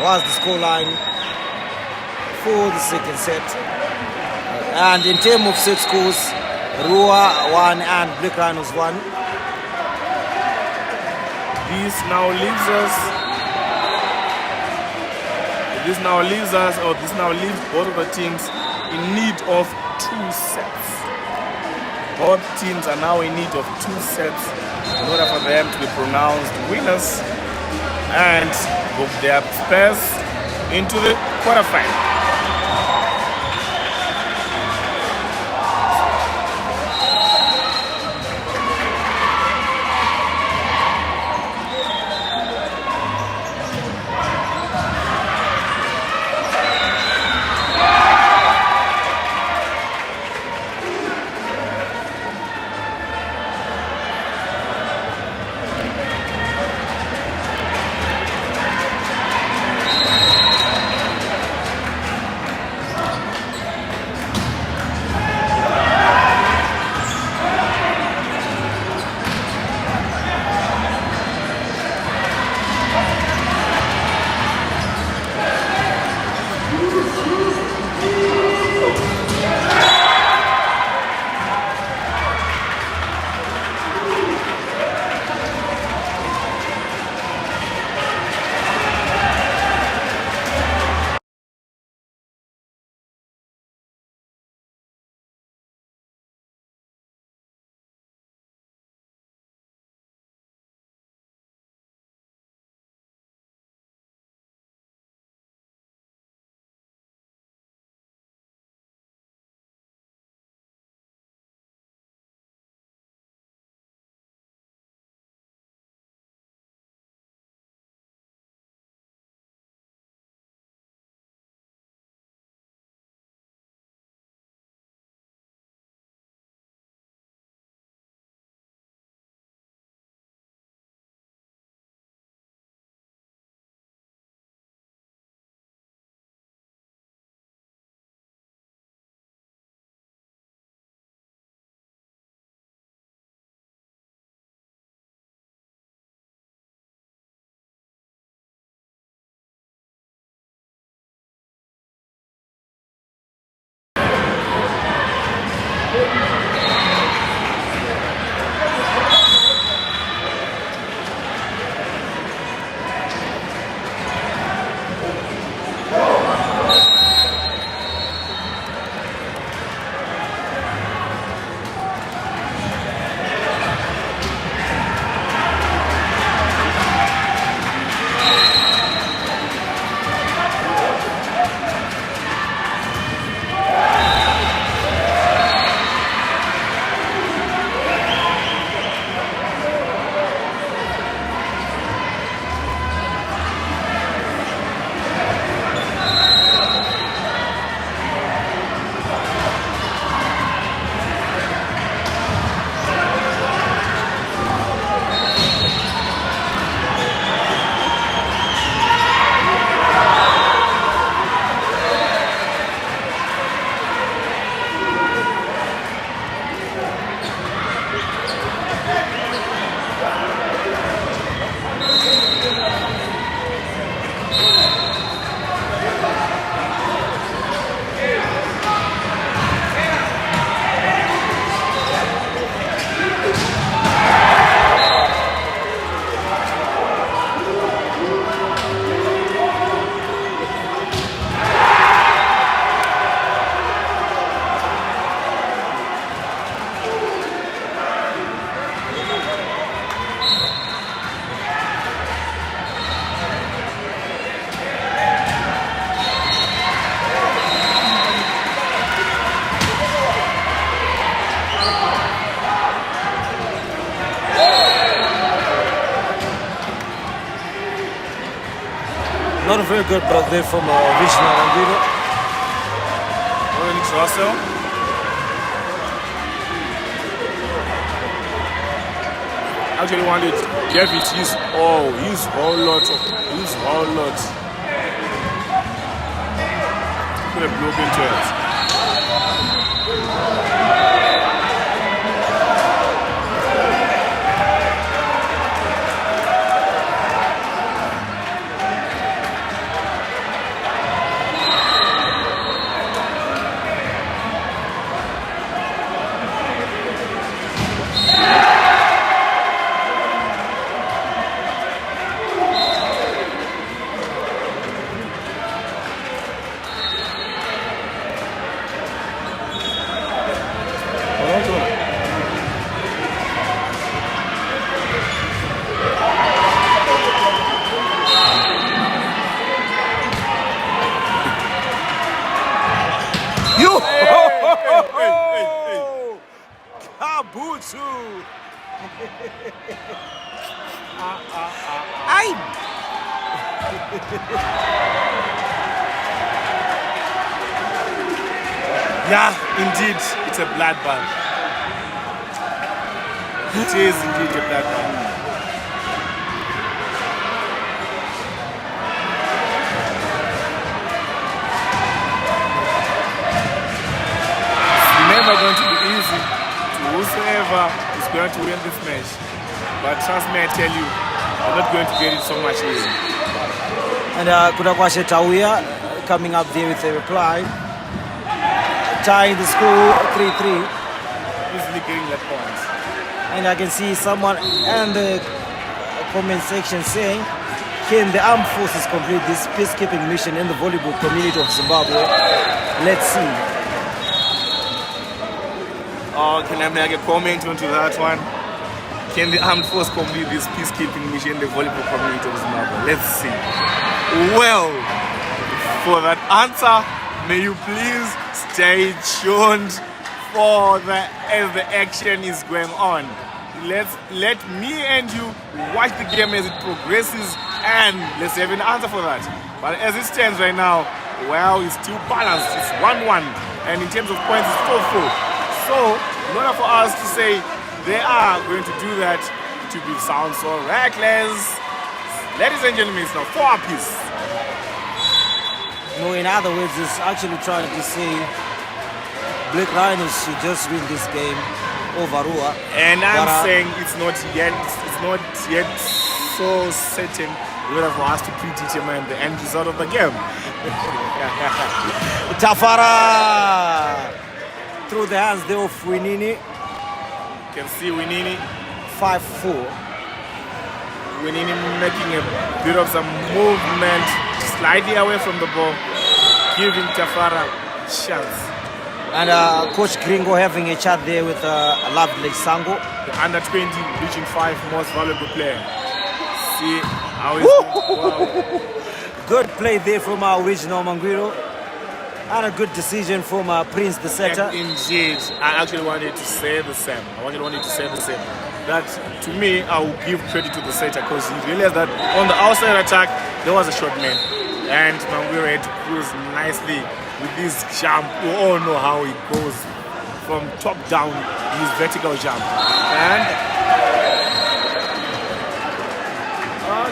was the scoreline for the second set. And in terms of set scores, RUWA won and Black Rhinos won. this now leaves both of the teams in need of 2 sets. Both teams are now in need of 2 sets in order for them to be pronounced winners and book their spares into the quarterfinal. Not a very good block there from Vishnu Rangiro. Onyx Russell. Actually wanted to give it his whole lot. Put a block into it. Kabutu! Ay! Yeah, indeed, it's a bloodbath. It is indeed a bloodbath. It's never going to be easy to whosoever is going to win this match. But trust me, I tell you, I'm not going to get it so much easy. And Kudakwashe Tauya coming up there with a reply. Tying the score 3-3. Easily getting that point. And I can see someone in the comment section saying, can the armed forces complete this peacekeeping mission in the volleyball community of Zimbabwe? Let's see. Oh, can I make a comment onto that one? Can the armed force complete this peacekeeping mission in the volleyball community of Zimbabwe? Let's see. Well, for that answer, may you please stay tuned for as the action is going on. Let me and you watch the game as it progresses, and let's have an answer for that. But as it stands right now, well, it's still balanced. It's 1-1, and in terms of points, it's 4-4. So, in order for us to say they are going to do that, to be sound so reckless, ladies and gentlemen, it's now 4 apiece. No, in other words, it's actually trying to say Black Rhinos should just win this game over RUWA. And I'm saying it's not yet so certain whether for us to predetermine the end result of the game. Tafara through the hands there of Winini. You can see Winini 5-4. Winini making a bit of some movement slightly away from the ball, giving Tafara a chance. And Coach Gringo having a chat there with Lovely Sango. The under 20 reaching 5 most valuable player. See how it's wow. Good play there from our original Mangwiro. And a good decision from Prince the setter. Indeed, I actually wanted to say the same. That to me, I will give credit to the setter because he realized that on the outside attack, there was a short man. And Mangwiro had to cruise nicely with this jump. We all know how he goes from top down, his vertical jump. And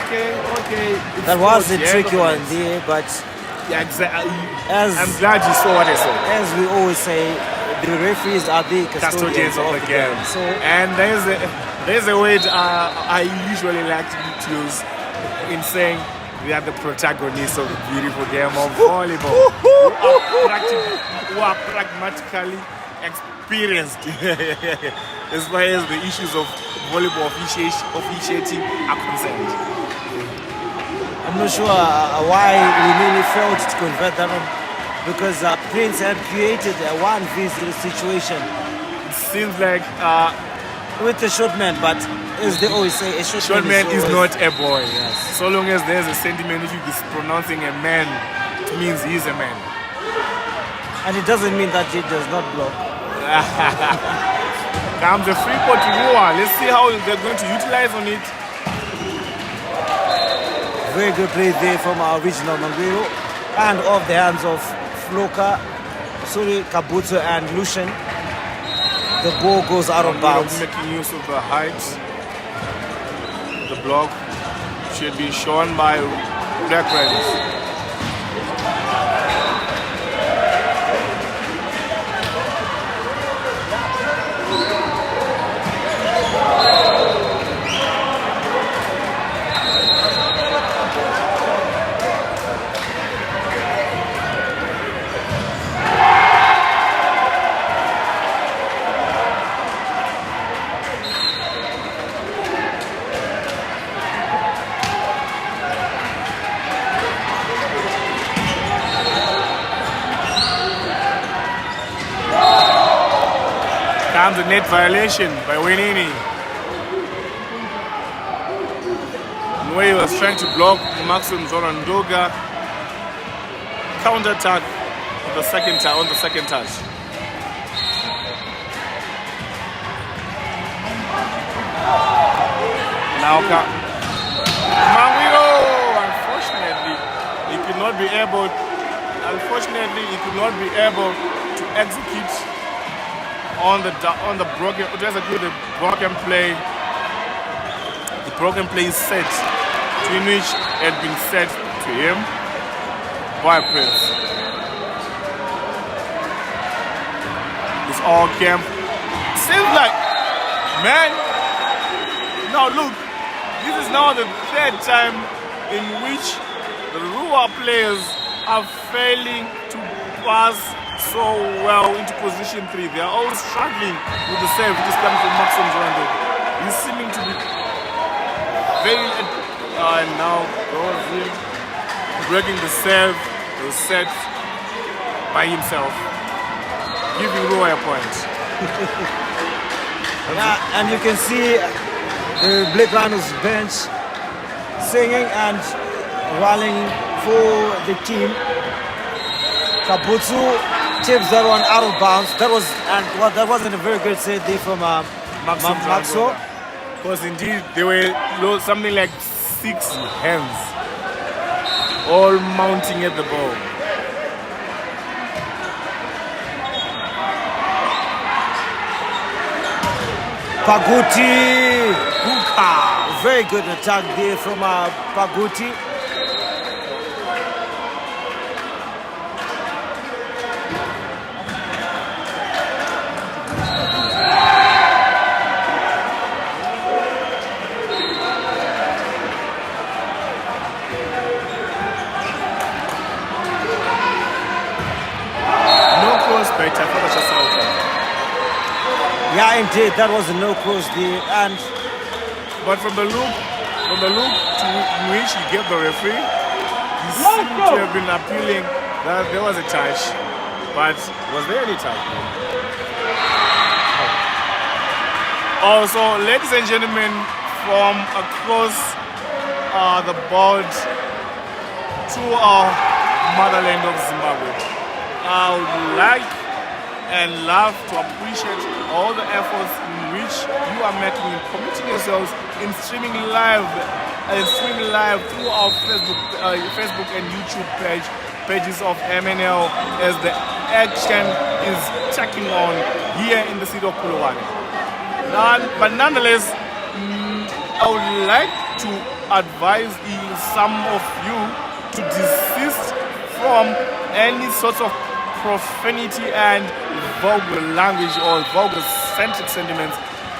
okay. That was a tricky one there, but yeah, exactly. As I'm glad you saw what I saw. As we always say, the referees are the custodians of the game. So, and there's a word I usually like to use in saying we are the protagonists of the beautiful game of volleyball. who are pragmatically experienced as far as the issues of volleyball officiating are concerned. I'm not sure why we really failed to convert that one, because Prince had created a 1v0 situation. It seems like with the short man, but as they always say, a short man is not a boy. Yes. So long as there's a sentiment, if you is pronouncing a man, it means he's a man. And it doesn't mean that he does not block. Comes the free ball to RUWA. Let's see how they're going to utilize on it. Very good play there from our original Manguiro. And off the hands of Floka, Kabuto and Lucian. The ball goes out of bounds. Making use of the height. The block should be shown by Black Rhinos. Comes a net violation by Winini. Nwei was trying to block Maxim Zorandoga. Counter attack on the second touch. Now Manguiro, unfortunately, he could not be able to execute on the broken, to execute the broken play. The broken play is set to which had been set to him by Prince. It's all camp. Seems like, man. Now look, this is now the third time in which the RUWA players are failing to pass so well into position 3. They are all struggling with the serve, which is coming from Maxim Zorando. He's seeming to be very, and now goes in, breaking the serve, the set by himself, giving RUWA a point. Yeah, and you can see the Black Rhinos bench singing and rallying for the team. Kabuto tips that one out of bounds. That wasn't a very good save there from Maxo. Because indeed there were something like 6 hands all mounting at the ball. Paguti, very good attack there from Paguti. Yeah, indeed, that was a no cross there, but from the look to which he gave the referee, he seemed to have been appealing that there was a touch, but was there any touch? Also, ladies and gentlemen, from across the board to our motherland of Zimbabwe, I would like and love to appreciate all the efforts in which you are making in committing yourselves in streaming live through our Facebook and YouTube pages of MNL as the action is taking on here in the city of Polokwane. But nonetheless, I would like to advise some of you to desist from any sort of profanity and vulgar language or vulgar centric sentiments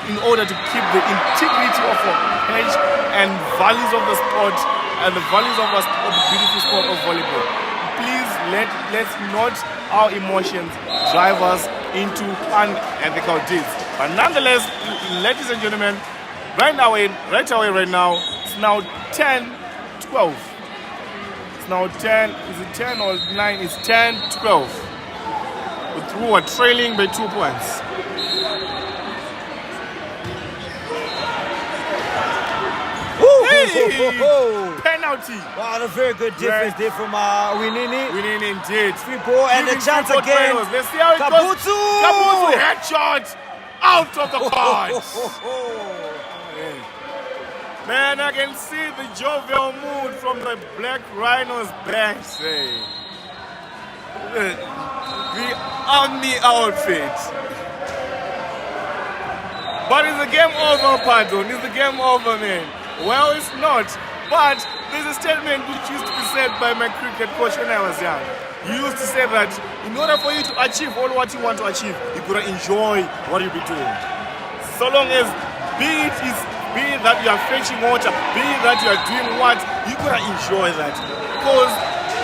in order to keep the integrity of our page and values of the sport and the values of the beautiful sport of volleyball. Please let's not our emotions drive us into unethical deeds. But nonetheless, ladies and gentlemen, right away right now, it's now 10-12. It's now 10, is it 10 or 9? It's 10-12. With RUWA trailing by 2 points. Hey! Penalty. Wow, a very good defense there from Winini. Winini indeed. Free ball and a chance again. Let's see how it goes. Kabuto headshot out of the court. Man, I can see the jovial mood from the Black Rhinos bench. The army outfit. But is the game over, pardon? Is the game over, man? Well, it's not. But there's a statement which used to be said by my cricket coach when I was young. He used to say that in order for you to achieve all what you want to achieve, you gotta enjoy what you'll be doing. So long as be it that you are fetching water, be it that you are doing what, you gotta enjoy that. Because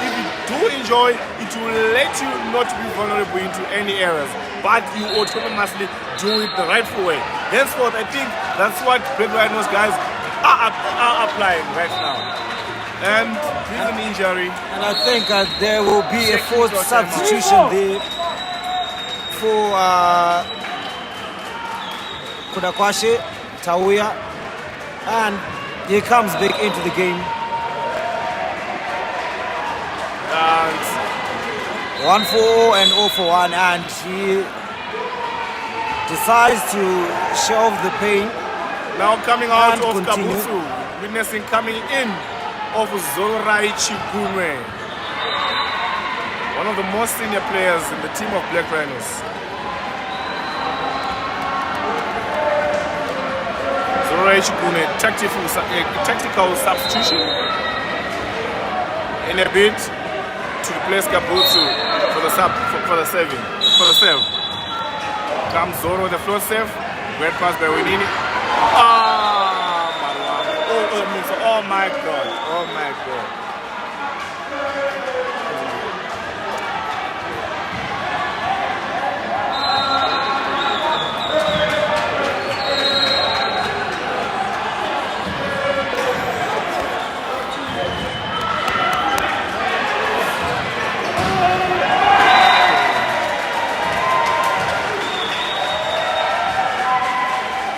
if you do enjoy, it will let you not be vulnerable into any areas. But you autonomously do it the rightful way. Henceforth, I think that's what Black Rhinos guys are applying right now. And here's an injury. And I think there will be a fourth substitution there for Kudakwashe, Tauya, and he comes back into the game. And 1 for 0 and 0 for 1, and he decides to shelve the pain. Now coming out of continue. Kabusu, witnessing coming in of Zorai Chikunwe, one of the most senior players in the team of Black Rhinos. Zorai Chikunwe, tactical substitution in a bid to replace Kabusu for the serve. Comes Zoro, the float save, great pass by Winini. Oh my God, oh my God.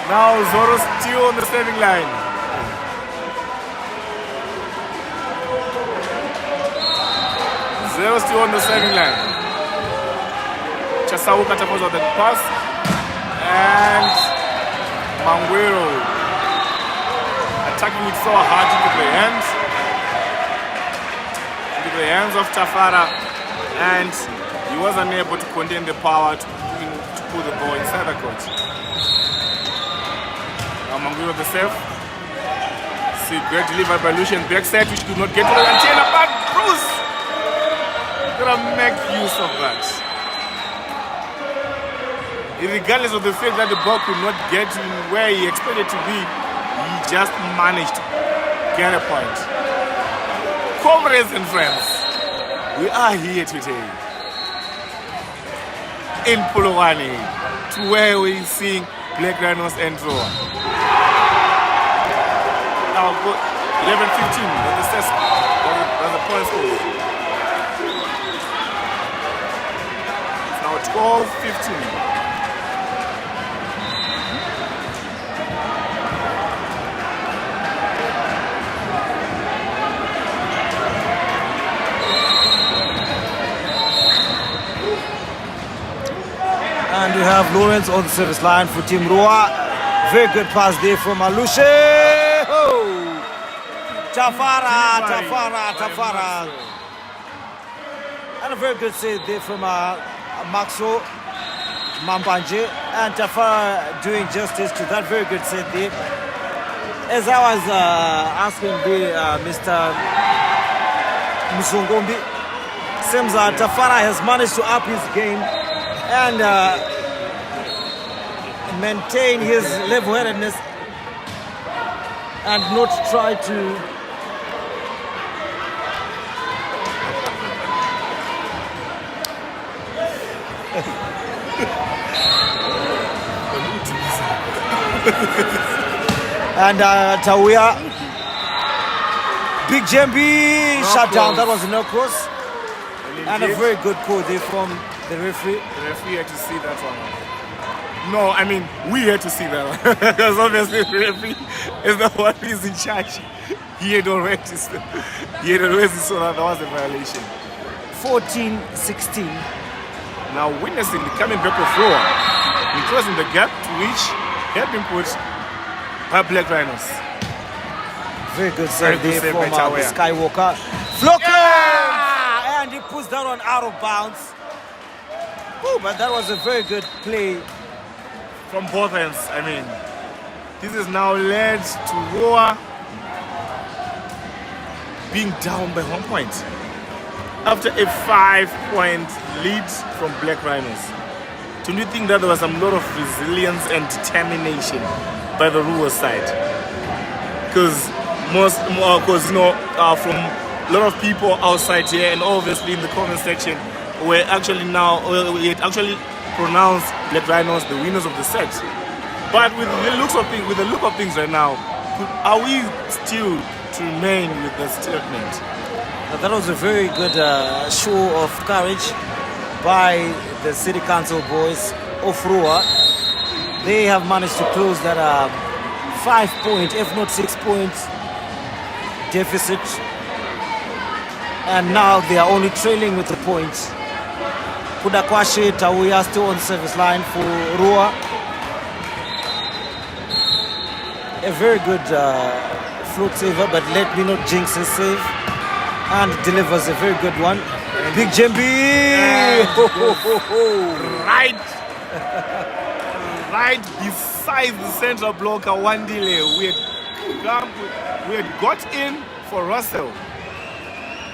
Now Zoro still on the saving line. Zero still on the saving line. Chasau catapults on the pass. And Manguero attacking it so hard into the hands of Tafara. And he was unable to contain the power to pull the ball inside the court. Manguero the save. See, great delivery by Lucian backside, which did not get to the antenna, but Bruce gonna make use of that. Regardless of the fact that the ball could not get in where he expected to be, he just managed to get a point. Comrades and friends, we are here today in Polokwane, to where we sing Black Rhinos and RUWA. Now 11-15, that's the point score. It's now 12-15. And we have Lawrence on the service line for Team RUWA. Very good pass there from Alushe. Oh! Tafara. And a very good save there from Maxo Mambanje. And Tafara doing justice to that very good save there. As I was asking Mr. Musongombi, seems Tafara has managed to up his game and maintain his level-headedness and not try to and Tauya, Big Jembi shut down. That was no cross. And a very good call there from the referee. The referee had to see that one. No, I mean, we had to see that one. Because obviously the referee is the one who is in charge. He had already saw that there was a violation. 14-16. Now witnessing the coming back of RUWA, closing the gap to which had been put by Black Rhinos. Very good save Very good there save from by the Chawea. Skywalker. Flocker! Yeah! And he puts that one out of bounds. Oh, but that was a very good play. From both ends, I mean. This is now led to RUWA being down by 1 point. After a 5-point lead from Black Rhinos. Don't you think that there was a lot of resilience and determination by the RUWA side? Because from a lot of people outside here and obviously in the comment section, we had actually pronounced Black Rhinos the winners of the set. But with the look of things right now, are we still to remain with the statement? That was a very good show of courage by the City Council boys of RUWA. They have managed to close that 5-point, if not 6-point deficit. And now they are only trailing with the points. Pudakwashe Tawuya still on service line for RUWA. A very good float saver, but let me not jinx his save. And delivers a very good one. Big Jembi! Right beside the central blocker, Wandile. We had got in for Russell.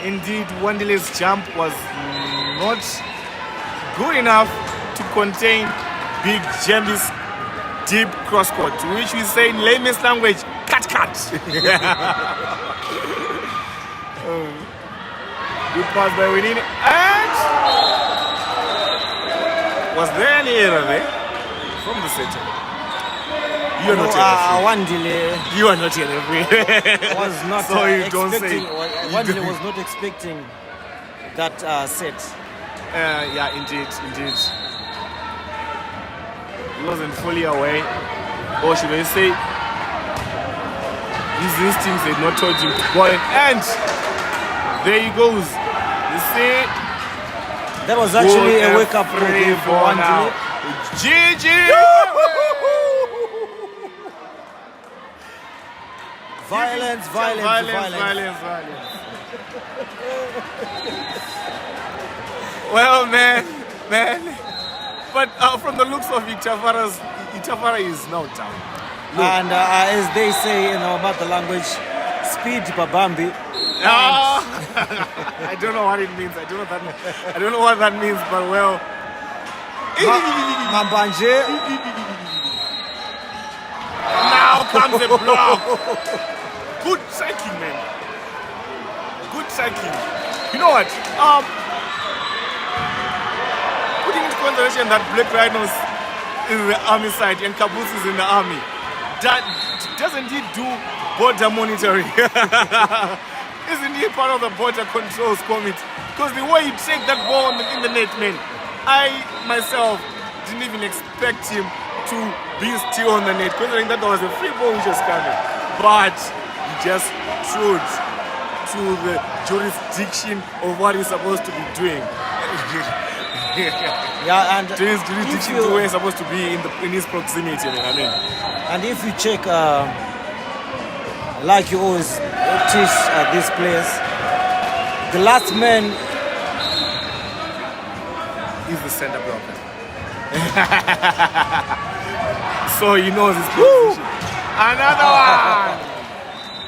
Indeed, Wandile's jump was not good enough to contain Big Jembi's deep cross-court, which we say in layman's language, cut. Good pass by Winnie. And was there any error there from the center? You are not a referee. Wandile You are not a referee. was not So you don't expecting. say. Wandile was not expecting that set. Yeah, indeed. He wasn't fully aware. Or should I say, his instincts had not told him to go in. And there he goes. You see? That was actually a wake-up call there for Wandile. GG! Violence. Well, man. But from the looks of Itafara is now down. Look. And as they say in our mother language, speed babambi. I don't know what it means. I don't know what that means, but well. Mambanje. Now comes the block. Good cycling, man. Good cycling. You know what? Putting into consideration that Black Rhinos is the army side and Caboose is in the army, that doesn't he do border monitoring? Isn't he part of the border controls committee? Because the way he take that ball in the net, man, I myself didn't even expect him to be still on the net, considering that there was a free ball which was coming. But he just showed to the jurisdiction of what he's supposed to be doing. Yeah, and to his jurisdiction, to where he's supposed to be in his proximity. I mean. And if you check, like you always teach these players, the last man is the center blocker. So he knows his position. Another one.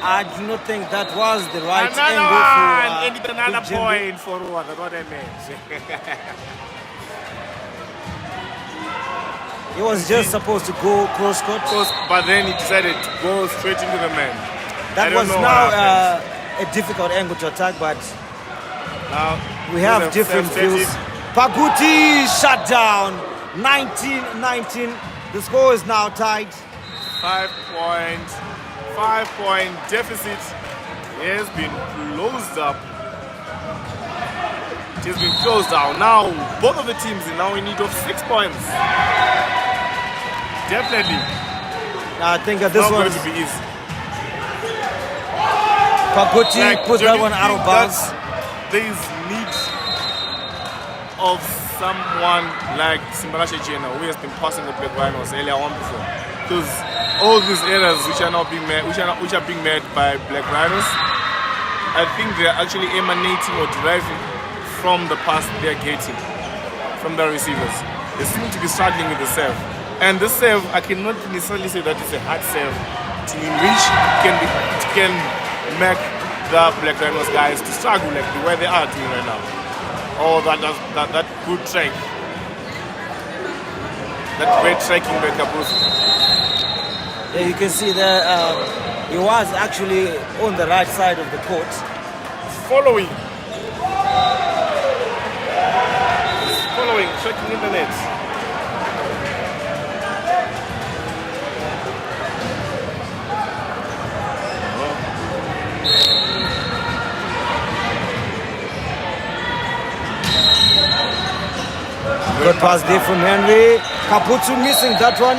I do not think that was the right another angle one. And for another Big point for RUWA. That's what I meant. He was just supposed to go cross-court. But then he decided to go straight into the man. That was now a difficult angle to attack, but now we have different views. Paguti shut down. 19-19. The score is now tied. 5-point deficit. It has been closed up. It has been closed down. Now both of the teams are now in need of 6 points. Definitely. I think that this one one's going to be easy. Paguti put that one out of bounds. There is need of someone like Simbalashe Jena, who has been passing the Black Rhinos earlier on before. Because all these errors which are now being made, which are being made by Black Rhinos, I think they are actually emanating or deriving from the pass they are getting from the receivers. They seem to be struggling with the serve, and the serve I cannot necessarily say that it's a hard serve to which can make the Black Rhinos guys to struggle like the way they are doing right now. Or that good track, that great tracking by Kabusi. Yeah, you can see there he was actually on the right side of the court. Following, checking in the net. Good pass there from Henry. Kaputsu missing that one.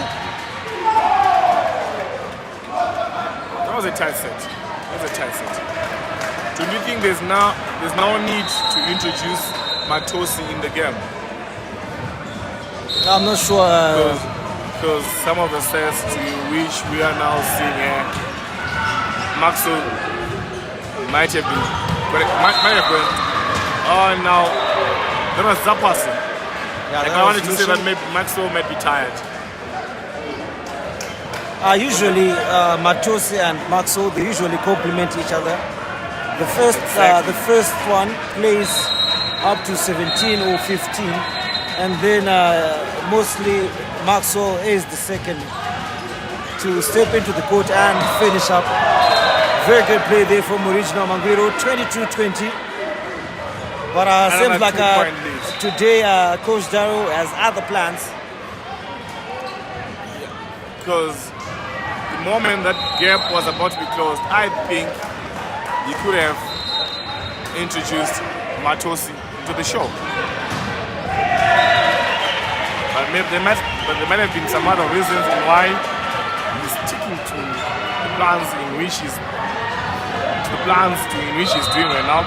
That was a tight set. Do you think there's now a need to introduce Matosi in the game? I'm not sure. Because some of the sets to which we are now seeing here, Maxwell might have been. Oh, now there was Zapasi. Yeah, I wanted to say that maybe Maxwell might be tired. Usually, Matosi and Maxwell, they usually complement each other. The first one plays up to 17 or 15, and then mostly Maxwell is the second to step into the court and finish up. Very good play there from Original Mangwiro, 22-20. But seems like today Coach Darrow has other plans. Because the moment that gap was about to be closed, I think he could have introduced Matosi to the show. But there might have been some other reasons why he's sticking to the plans in which he's doing right now.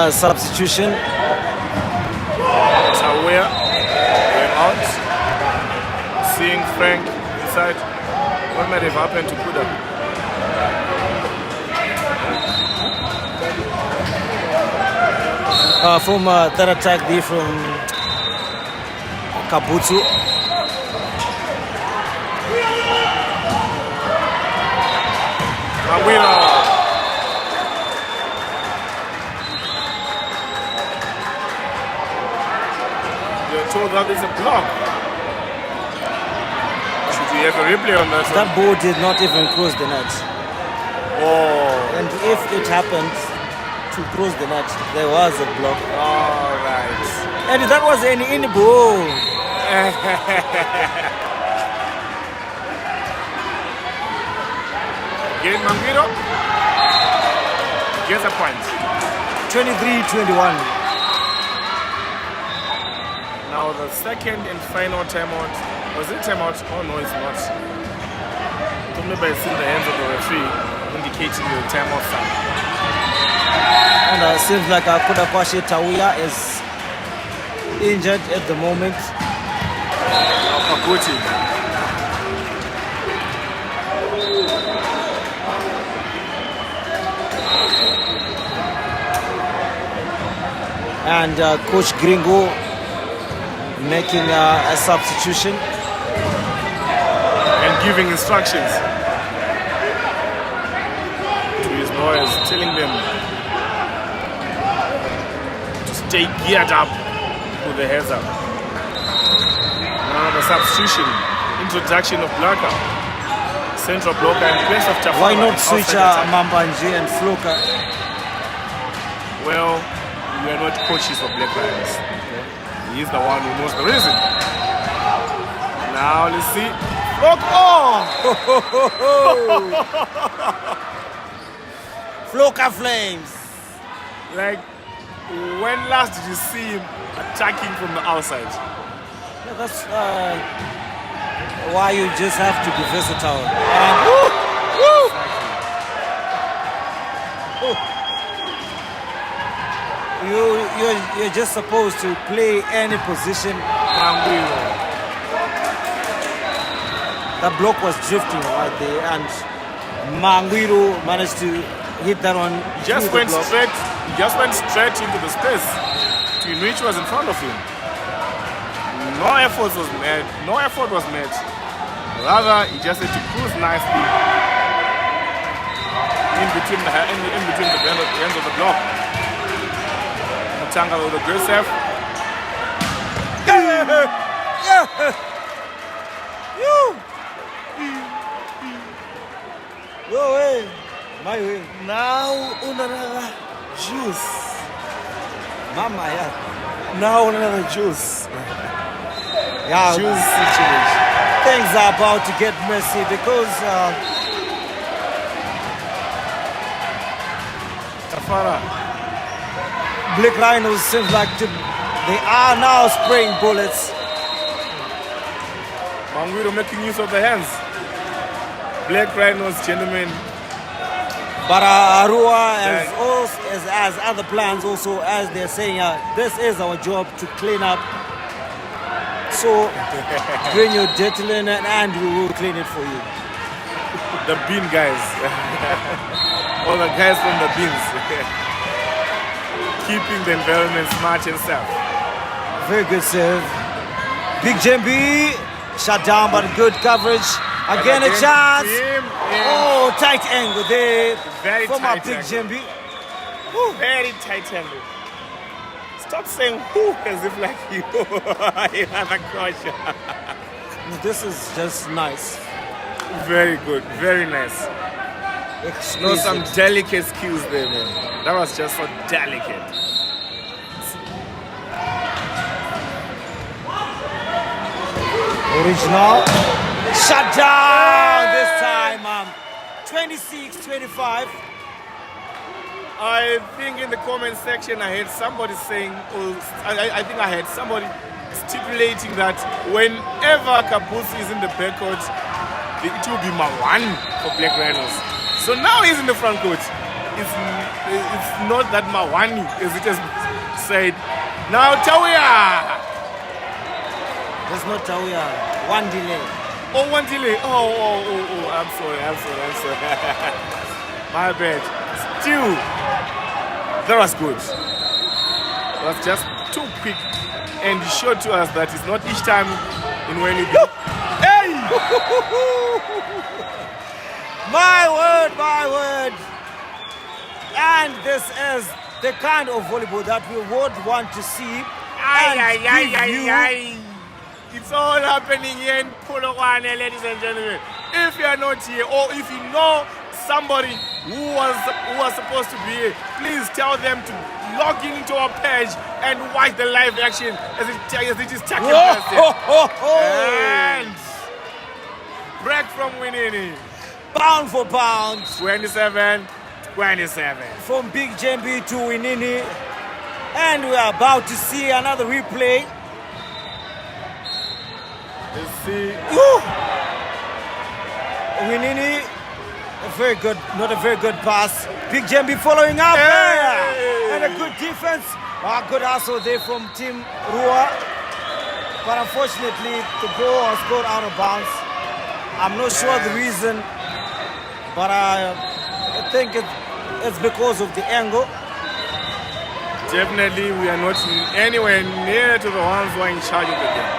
Substitution. Aware going out, seeing Frank inside. What might have happened to Kuda? From that attack there from Kabutsu. Mangwiro. You're told that is a block. Should we have a replay on that? That ball did not even cross the net. Oh. And if it happened to cross the net, there was a block. All right. And that was an in ball. Get Mangwiro. Gets a point. 23-21. Now the second and final timeout. Was it timeout? Oh no, it's not. So maybe I see the hands of the referee indicating the timeout sign. And it seems like Kodakwashi Tawuya is injured at the moment. Pakuti. And Coach Gringo making a substitution and giving instructions to his boys, telling them to stay geared up with the heads up. Now the substitution, introduction of blocker, central blocker in place of Tafara. Why not switch Mambanje and Floka? Well, we are not coaches of Black Rhinos. Okay? He is the one who knows the reason. Now let's see. Look! Oh! Floka Flames. Like, when last did you see him attacking from the outside? Yeah, that's why you just have to be versatile. And you're just supposed to play any position. Manguiro. The block was drifting right there, and Manguiro managed to hit that one. He just went straight. He just went straight into the space to which was in front of him. No effort was made. No effort was made. Rather, he just had to cruise nicely in between the ends of the block. Mutanga with a good save. Your way, my way. Now another juice. Mama, yeah. Now another juice. Yeah, Juice situation. things are about to get messy because Tafara. Black Rhinos seems like they are now spraying bullets. Manguiro making use of the hands. Black Rhinos, gentlemen. But RUWA as other plans also, as they're saying, this is our job to clean up. So bring your dirty linen and we will clean it for you. The bean guys. All the guys from the beans. Keeping the environment smart and safe. Very good save. Big Jembi shut down, but good coverage. Again a chance. Oh, tight angle there Very from our tight Big angle. Jembi. Very tight angle. Stop saying who as if like you have a crush. This is just nice. Very good, very nice. No, some Exquisite. delicate skills there, man. That was just so delicate. Original. Shut down this time. 26-25. I think in the comment section I heard somebody saying, I think I heard somebody stipulating that whenever Kabusi is in the backcourt, it will be Mawan for Black Rhinos. So now he's in the front court. It's not that Mawani, as it has said. Now Tawia! There's no Tawia. One delay. Oh, one delay. Oh, I'm sorry. My bad. Still, that was good. It was just too quick. And he showed to us that it's not each time in when you go. Hey! My word. And this is the kind of volleyball that we would want to see. It's all happening here in Polokwane, ladies and gentlemen. If you are not here, or if you know somebody who was supposed to be here, please tell them to log into our page and watch the live action as it is taking place. And break from winning. Pound for pound. 27-27. From Big Jembi to Winini. And we are about to see another replay. Let's see. Winini, not a very good pass. Big Jembi following up. Hey! And a good defense. Good hustle there from Team RUWA. But unfortunately, the ball has gone out of bounds. I'm not sure the reason, but I think it's because of the angle. Definitely, we are not anywhere near to the ones who are in charge of the game.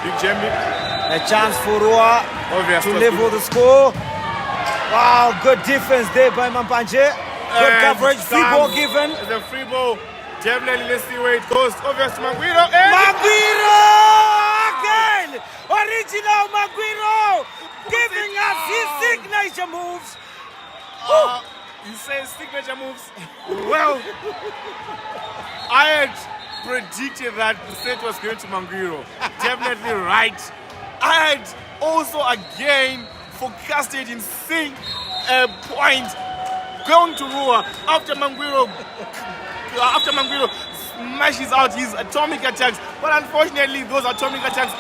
Big Jembi. A chance for RUWA Obviously. to level the score. Wow, good defense there by Mampanje. Good coverage, free ball given. The free ball. Definitely, let's see where it goes. Obviously, Manguiro. Manguiro again! Original Manguiro giving us his signature moves. You say signature moves? Well, I had predicted that the set was going to Manguiro. Definitely right. I had also again forecasted in seeing a point going to RUWA after Manguiro smashes out his atomic attacks. But unfortunately, those atomic attacks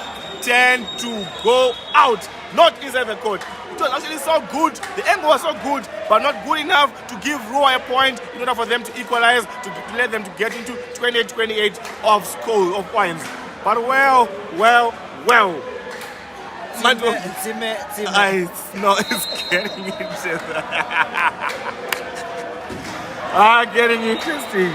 tend to go out, not inside the court. It was actually so good. The angle was so good, but not good enough to give RUWA a point in order for them to equalize, to let them to get into 28-28 of score of points. But well. No, it's getting interesting. Getting interesting.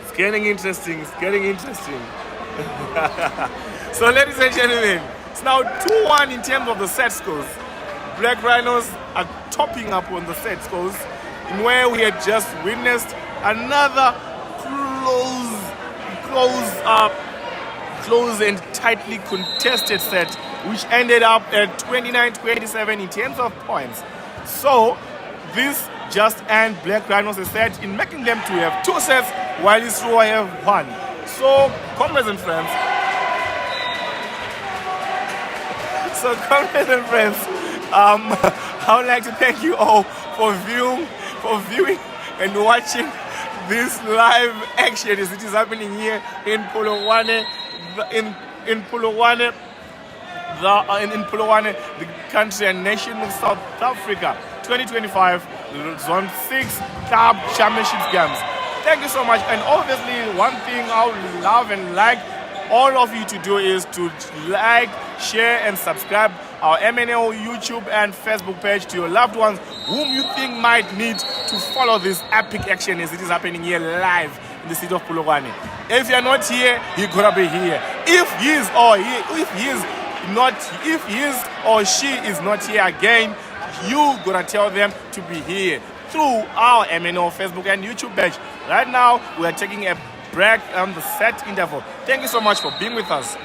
It's getting interesting. It's getting interesting. So, ladies and gentlemen, it's now 2-1 in terms of the set scores. Black Rhinos are topping up on the set scores, in where we had just witnessed another close and tightly contested set, which ended up at 29-27 in terms of points. So this just earned Black Rhinos a set in making them to have 2 sets, while RUWA have 1. So comrades and friends, I would like to thank you all for viewing and watching this live action as it is happening here in Polokwane, in Polokwane, the country and nation of South Africa, 2025 Zone 6 Club Championships Games. Thank you so much. And obviously, one thing I would love and like all of you to do is to like, share, and subscribe our MNO YouTube and Facebook page to your loved ones whom you think might need to follow this epic action as it is happening here live in the city of Polokwane. If you're not here, you're gonna be here. If he or she is not here again, you gonna tell them to be here through our MNO Facebook and YouTube page. Right now, we are taking a break on the set interval. Thank you so much for being with us.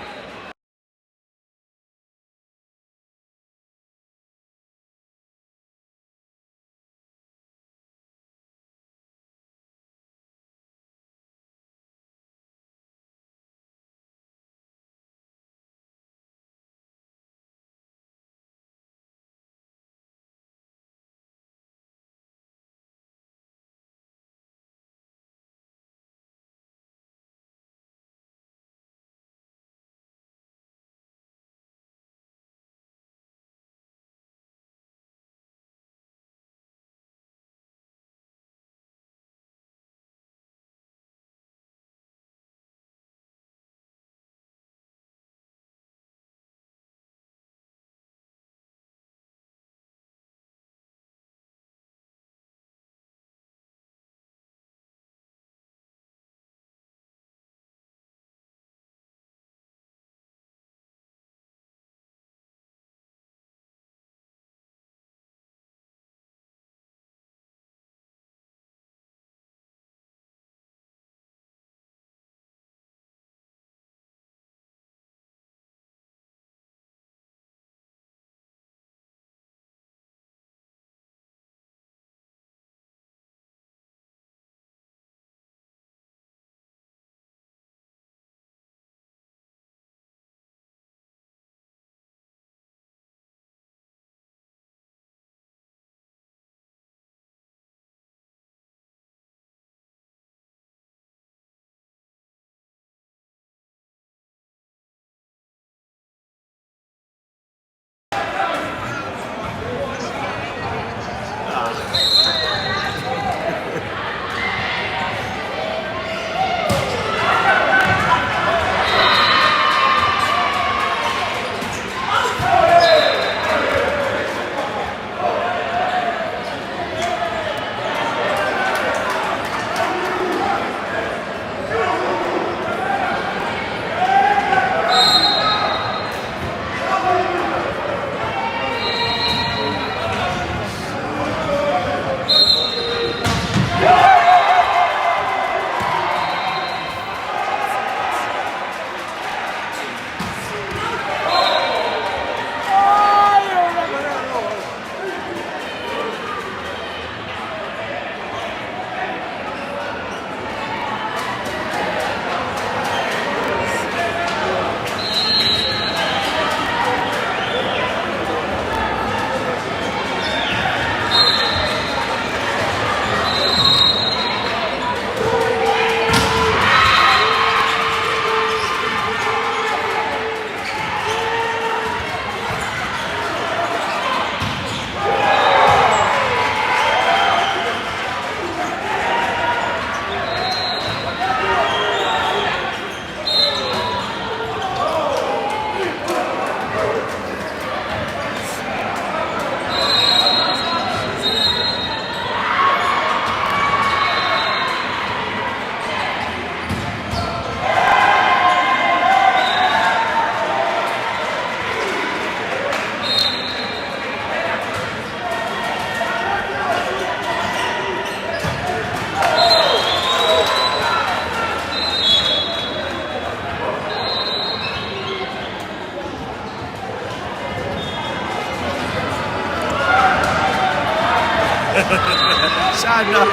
Shana.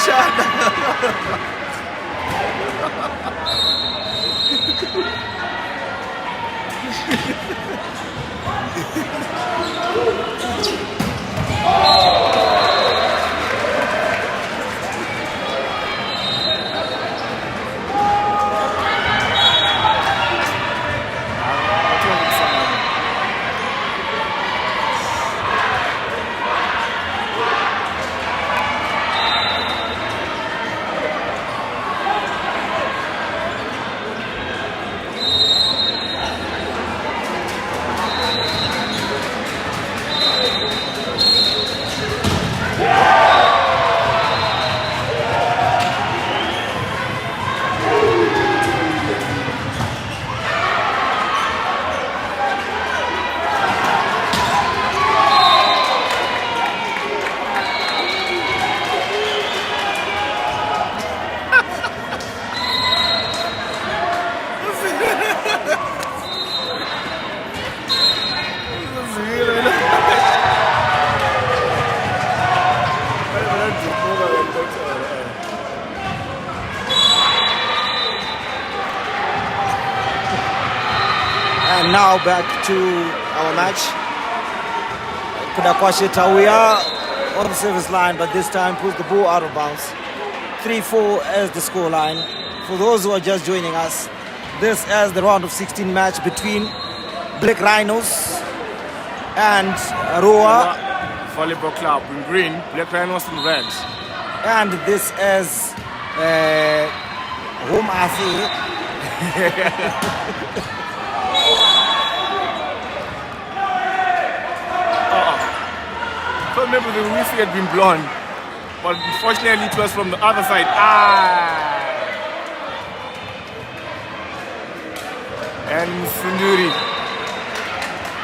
Shana. And now back to our match. Kudakwasheta, we are on the service line, but this time puts the ball out of bounds. 3-4 as the score line. For those who are just joining us, this is the round of 16 match between Black Rhinos and RUWA Volleyball Club in green, Black Rhinos in red. And this is home affair. So maybe the whistle had been blown, but unfortunately it was from the other side. And Sunduri,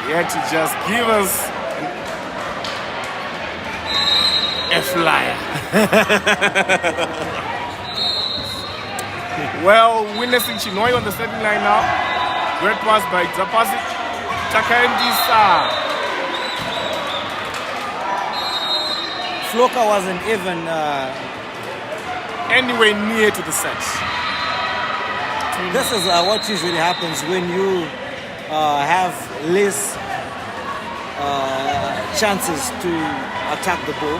he had to just give us a flyer. Well, witnessing Chinoi on the starting line now. Great pass by Zapasi Takandisa. Floka wasn't even anywhere near to the set. This is what usually happens when you have less chances to attack the ball.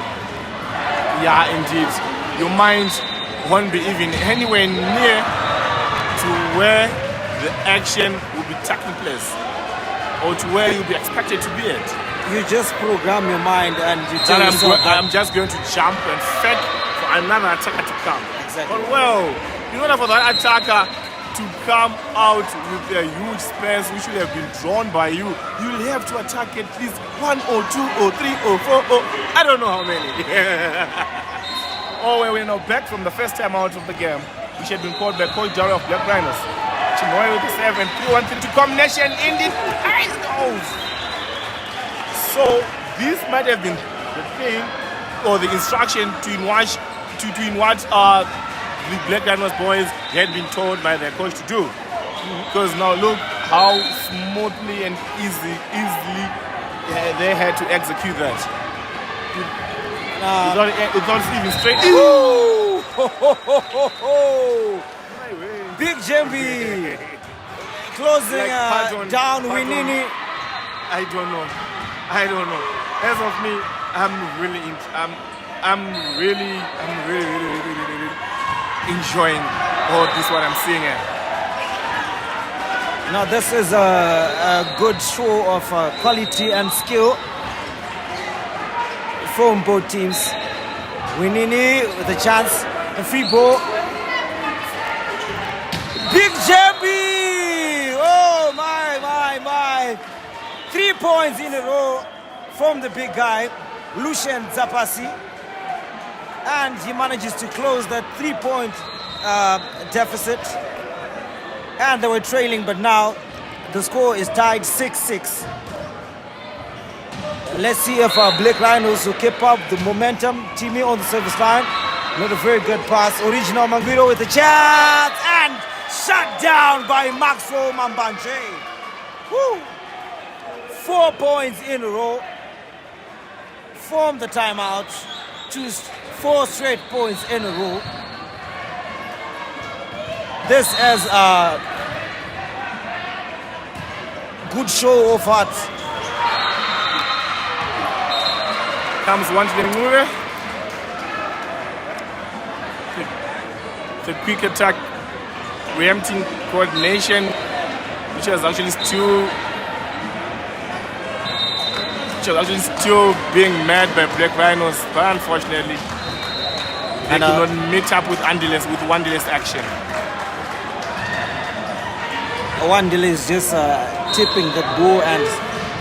Yeah, indeed. Your mind won't be even anywhere near to where the action will be taking place or to where you'll be expected to be at. You just program your mind and you tell yourself I'm just going to jump and fetch for another attacker to come. Exactly. But well, in order for that attacker to come out with a huge space which will have been drawn by you, you'll have to attack at least 1 or 2 or 3 or 4 or I don't know how many. Oh, well, we're now back from the first time out of the game, which had been called by Coach Dario of Black Rhinos. Chimoy with the 7, 3-1-3 combination in the nice goals. So this might have been the thing or the instruction to what the Black Rhinos boys had been told by their coach to do. Because now look how smoothly and easily they had to execute that. It's not even straight. Ooh! Big Jembi closing down Winini. I don't know. As of me, I'm really enjoying all this what I'm seeing here. Now this is a good show of quality and skill from both teams. Winini with a chance, a free ball. Big Jembi! Oh my. 3 points in a row from the big guy, Lucien Zapasi. And he manages to close that 3-point deficit. And they were trailing, but now the score is tied 6-6. Let's see if Black Rhinos will keep up the momentum. Timmy on the service line. Not a very good pass. Original Manguiro with a chance. And shut down by Maxwell Mambanje. Woo! 4 points in a row from the timeout to 4 straight points in a row. This is a good show of heart. Comes one to the move. The quick attack, preempting coordination, which was actually still being met by Black Rhinos, but unfortunately they could not meet up with Wanderless action. Wandile is just tipping the ball, and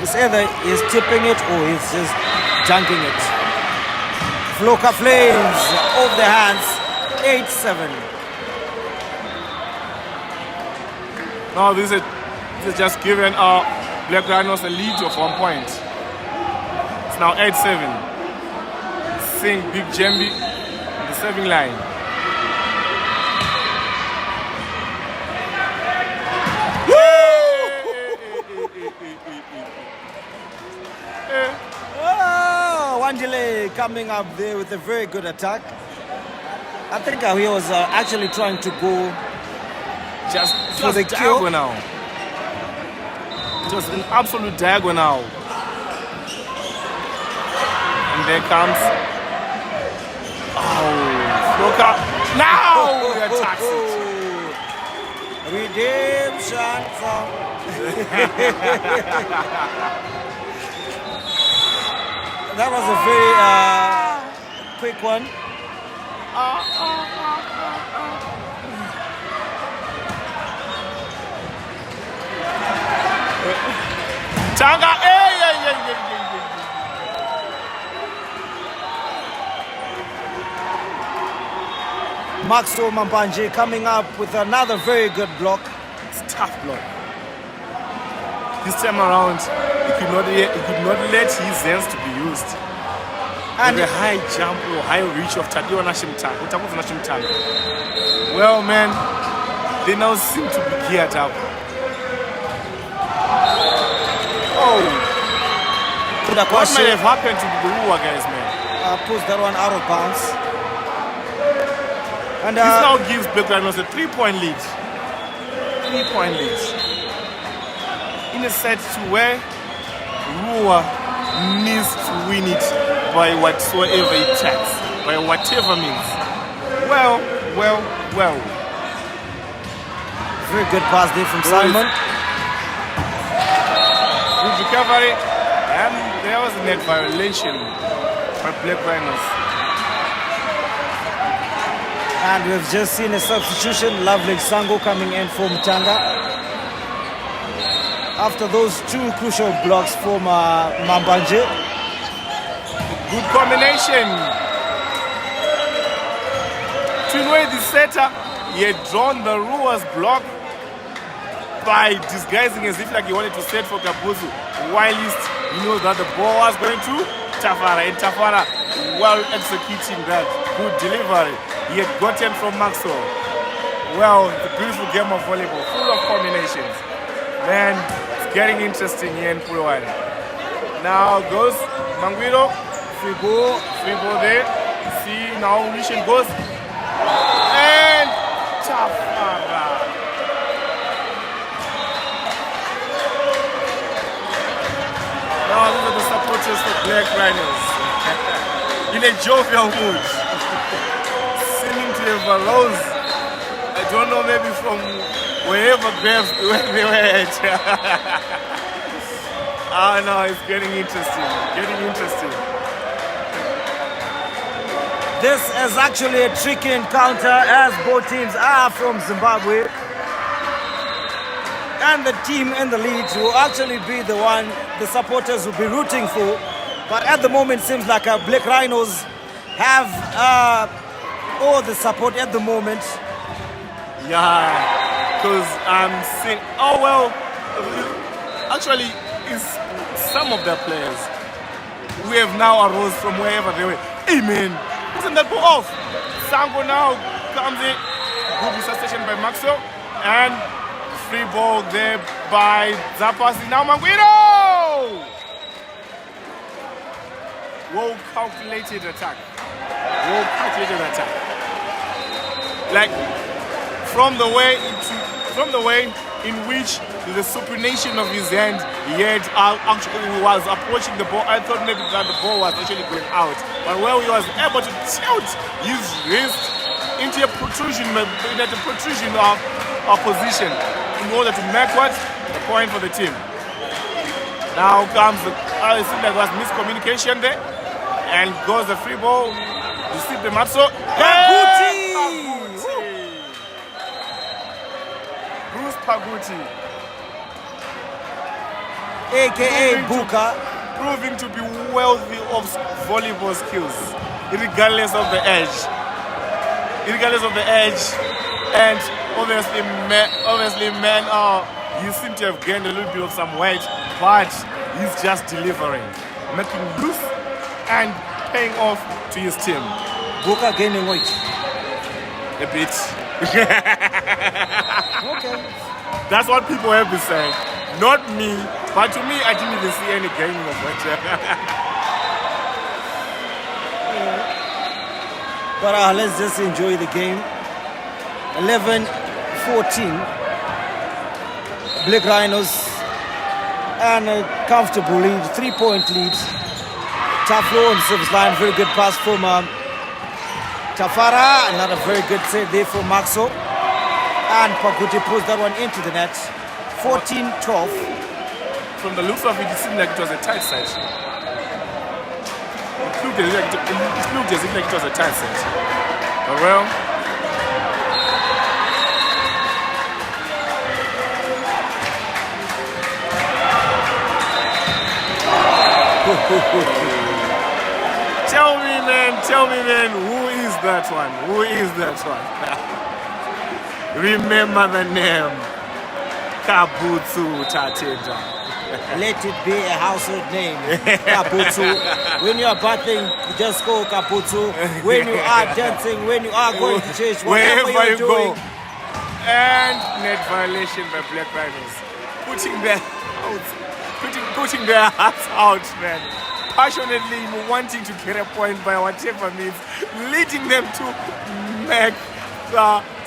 it's either he's tipping it or he's just dunking it. Floka Flames off the hands, 8-7. Now this is just given Black Rhinos a lead of 1 point. It's now 8-7. Seeing Big Jembi on the serving line. Wandile coming up there with a very good attack. I think he was actually trying to go just for the diagonal. Just an absolute diagonal. And there comes Floka. Now he attacks it. Redemption from that was a very quick one. Tanga, Maxo Mambanje coming up with another very good block. It's a tough block. This time around, he could not let his hands to be used. And the high jump or high reach of Tadiwa Nashimtang. Well, man, they now seem to be geared up. Oh, what might have happened to the RUWA guys, man? Push that one out of bounds. And this now gives Black Rhinos a 3-point lead. 3-point lead. In a set to where RUWA needs to win it by whatsoever it takes, by whatever means. Well. Very good pass there from Simon. Good recovery, and there was a net violation by Black Rhinos. And we've just seen a substitution, Lovely Sango coming in for Mtanga. After those 2 crucial blocks from Mambanje. Good combination. Twinway, the setter, he had drawn the RUWA's block by disguising as if like he wanted to set for Kabuzu. Whilst he knows that the ball was going to Tafara, and Tafara well executing that good delivery. He had gotten from Maxwell. Well, it's a beautiful game of volleyball, full of combinations. Man, it's getting interesting here in Polokwane. Now goes Manguiro, Fribo there. See, now Mission goes. And Tafara. Now these are the supporters for Black Rhinos. In a jovial mood. Seeming to have arose. I don't know, maybe from wherever graves where they were at. No, it's getting interesting. This is actually a tricky encounter as both teams are from Zimbabwe. And the team in the lead will actually be the one the supporters will be rooting for. But at the moment, it seems like Black Rhinos have all the support at the moment. Yeah, because I'm seeing, actually, it's some of their players who have now arose from wherever they were. Amen. Isn't that go off? Sango now comes in. Good resuscitation by Maxwell. And free ball there by Zapasi. Now Manguiro! Woke calculated attack. Well calculated attack. Like from the way in which the supination of his hand, he had actually was approaching the ball. I thought maybe that the ball was actually going out, but where he was able to tilt his wrist into a protrusion, of position in order to make what the point for the team. Now comes the. It seems like there was miscommunication there, and goes the free ball. You see the Matso. Bruce Paguti, aka Buka, proving to be wealthy of volleyball skills, regardless of the age. And obviously, man, you seem to have gained a little bit of some weight, but he's just delivering, making use and paying off to his team. Buka gaining weight. A bit. Okay. That's what people have been saying. Not me, but to me, I didn't even see any gaining of weight. But let's just enjoy the game. 11-14. Black Rhinos and a comfortable lead, 3-point lead. Tough low on the service line, very good pass from Tafara, another very good save there from Maxo. And Paguti pulls that one into the net. 14-12. From the looks of it, it seemed like it was a tight set. It looked as if it was a tight set. But well, tell me, man, who is that one? Who is that one? Remember the name. Kabutsu Tatenda. Let it be a household name. Kabutsu. When you are bathing, you just call Kabutsu. When you are dancing, when you are going to church, whatever Wherever you're you doing. go. And net violation by Black Rhinos. Putting their hearts out, man. Passionately wanting to get a point by whatever means, leading them to make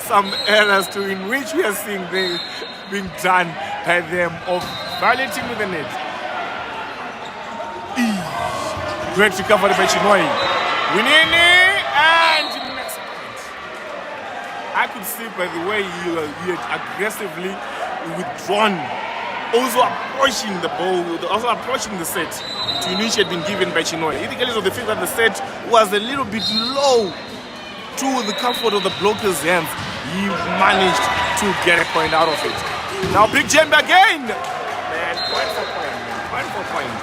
some errors to in which we are seeing they being done by them of violating with the net. Great recovery by Chinoi. Winini and next point. I could see by the way you had aggressively withdrawn, also approaching the ball, also approaching the set to which had been given by Chinoi. Regardless of the fact that the set was a little bit low to the comfort of the blocker's hands, he managed to get a point out of it. Now big jump again! Man, point for point, man. Point for point.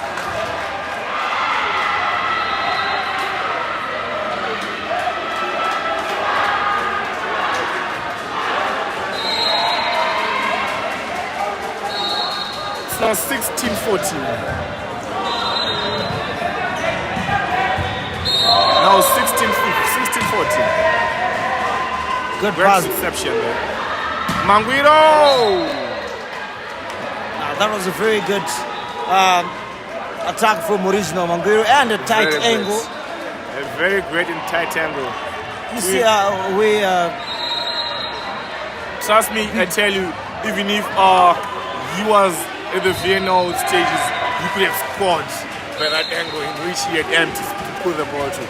It's now 16-14. Now 16-14. Good Great pass. reception there. Manguiro! That was a very good attack from original Manguiro and a tight Very angle. great. A very great and tight angle. You see, Trust me, I tell you, even if he was at the VOLLEYBALL stages, he could have scored by that angle in which he had aimed to pull the ball to.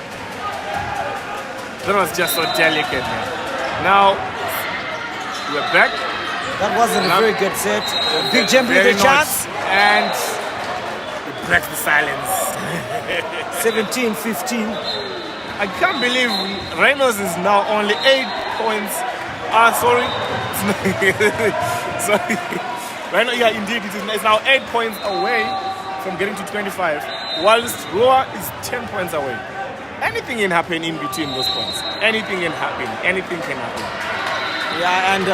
That was just so delicate, man. Now, we're back. that wasn't a very good set. Big Jim with Very a chance. And we break the silence. 17-15. I can't believe Rhinos is now only 8 points. Sorry. Sorry. Rhino, yeah, indeed, it's now 8 points away from getting to 25, whilst RUWA is 10 points away. Anything can happen in between those points. Anything can happen. Anything can happen. Yeah, and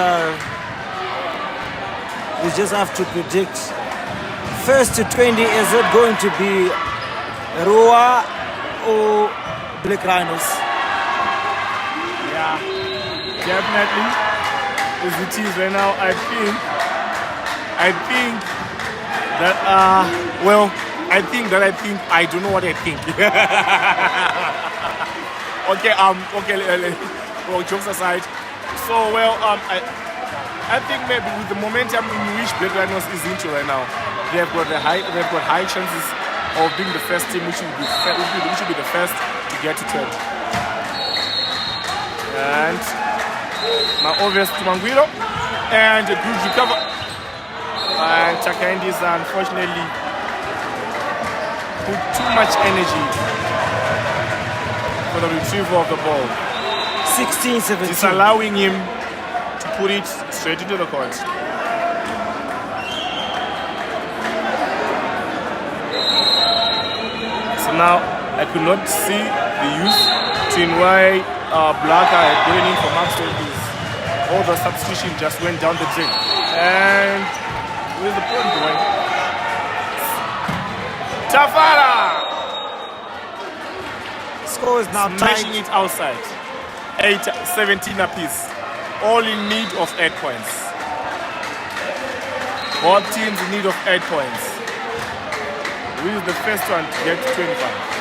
we just have to predict. First to 20, is it going to be RUWA or Black Rhinos? Yeah, definitely. As it is right now, I think that, well, I think I don't know what I think. Okay, well, jokes aside. So, well, I think maybe with the momentum in which B.RHINO is into right now, they've got high chances of being the first team which will be the first to get to 12. And my obvious to Manguilo, and a good recover. And Takandis unfortunately put too much energy for the retrieval of the ball. 16-17. Disallowing him to put it straight into the court. So now I could not see the use between why Blacker had gotten in for Maxwell. All the substitution just went down the drain. And where's the point going? Tafara! Score is now Smashing tied. it outside. 17 apiece. All in need of 8 points. Both teams in need of 8 points. We is the first one to get to 25.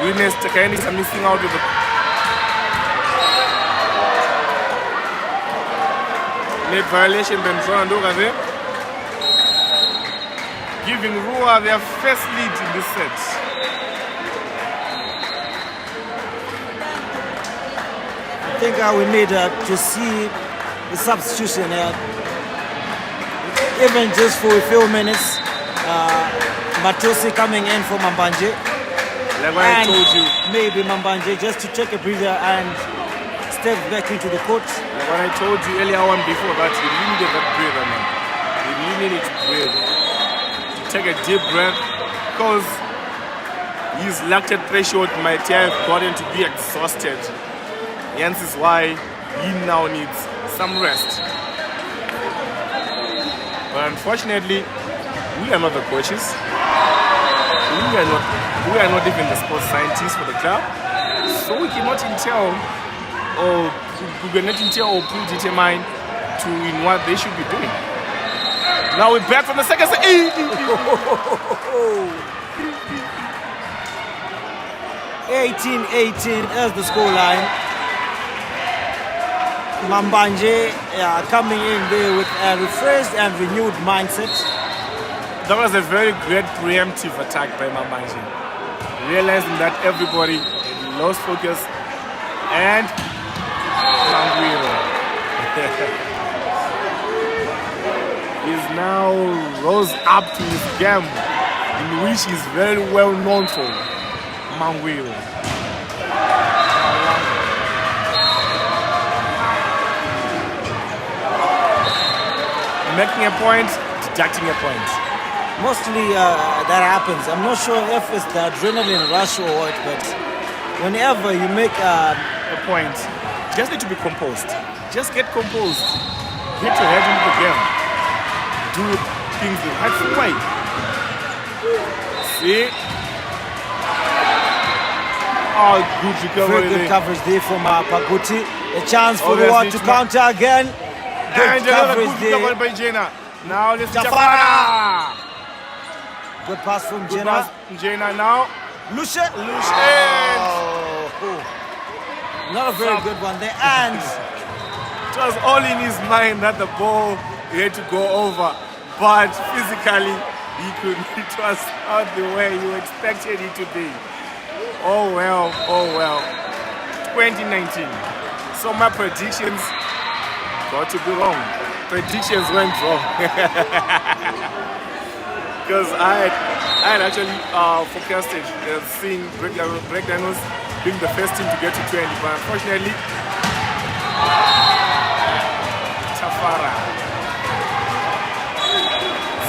Winners Takainis are missing out with the net violation. Then Ronaldo there, giving RUWA their first lead in this set. I think we need to see the substitution here. Even just for a few minutes. Matosi coming in for Mambanje. Like what I told you. Maybe Mambanje just to take a breather and step back into the court. Like what I told you earlier on before that you really needed that breather, man. You really needed to breathe. To take a deep breath, because his lactate threshold might have gotten to be exhausted. Hence is why he now needs some rest. But unfortunately, we are not the coaches. We are not even the sports scientists for the club, so we cannot entail or predetermine to in what they should be doing. Now we're back from the second set. 18-18 as the score line. Mambanje coming in there with a refreshed and renewed mindset. That was a very great preemptive attack by Mambanje. Realizing that everybody lost focus, and Manguilo is now rose up to his game, in which he's very well known for. Manguilo. Making a point, deducting a point. Mostly that happens. I'm not sure if it's the adrenaline rush or what, but whenever you make a point, you just need to be composed. Just get composed. Get your head into the game. Do things the right way. See? Oh, good recovery. Very good coverage there from Paguti. A chance for RUWA to counter again. Good coverage there. By Jena. Now let's Jafara. Good pass from Jena. Jena now. Luce. Oh. Not a very good one there. And it was all in his mind that the ball had to go over. But physically, it was not the way you expected it to be. Oh well. 2019. So my predictions got to be wrong. Predictions went wrong. Because I had actually forecasted seeing B.RHINO being the first team to get to 20, but unfortunately, Tafara.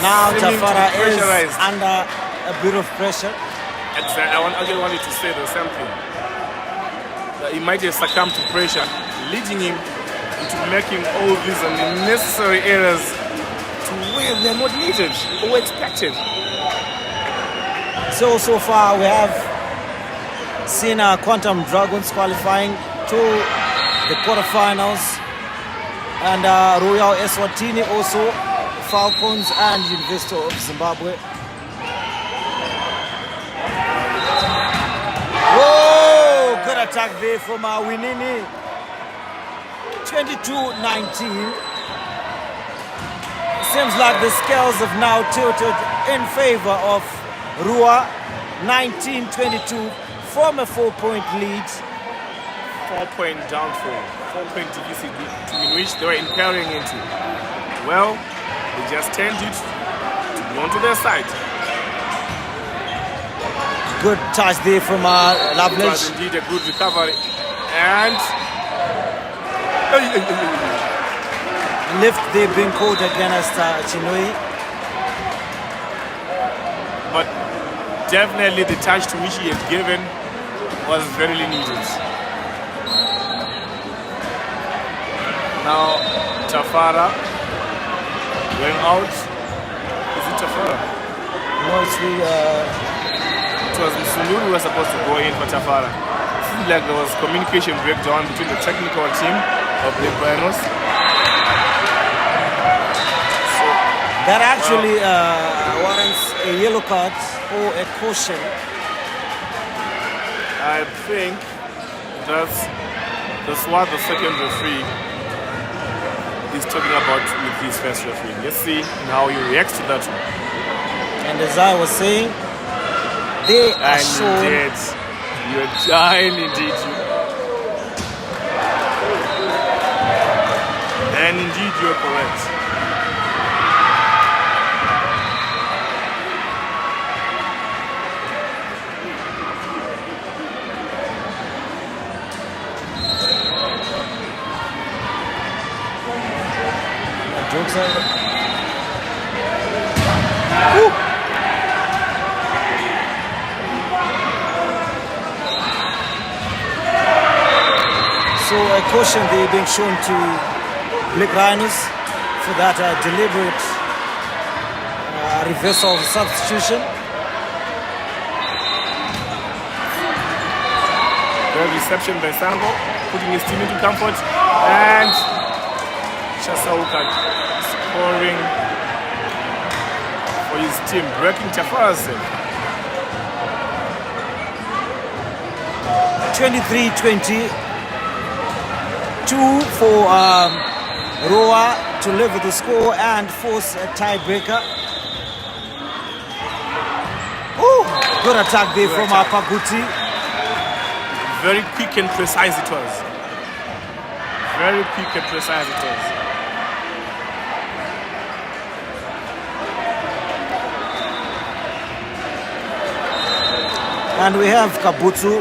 Now Tafara is under a bit of pressure. Exactly. I actually wanted to say the same thing. That he might have succumbed to pressure, leading him into making all these unnecessary errors to where they're not needed or expected. So far we have seen Quantum Dragons qualifying to the quarterfinals, and Royal Eswatini also, Falcons and University of Zimbabwe. Whoa, good attack there from Winini. 22-19. Seems like the scales have now tilted in favor of RUWA. 19-22 from a 4-point lead. 4-point downfall. 4-point deficit in which they were inquiring into. Well, they just turned it to go onto their side. Good touch there from Lovelace. It was indeed a good recovery. And lift there being called against Chinoi. But definitely the touch to which he had given was very needed. Now Tafara going out. Is it Tafara? No, it's it was Msulu who was supposed to go in for Tafara. It seemed like there was communication breakdown between the technical team of the B.RHINOs. That actually warrants a yellow card or a caution. I think that's what the second referee is talking about with his first referee. Let's see how he reacts to that one. And as I was saying, they are shown. Indeed, you're dying indeed. And indeed, you're correct. Jokes over. So a caution there being shown to B.RHINOs for that deliberate reversal of the substitution. Great reception by Sango, putting his team into comfort, and Chasauka scoring for his team, breaking Tafara's save. 23-20. 2 for RUWA to level the score and force a tiebreaker. Oh, good attack there from Paguti. Very quick and precise it was. Very quick and precise it was. And we have Kabutu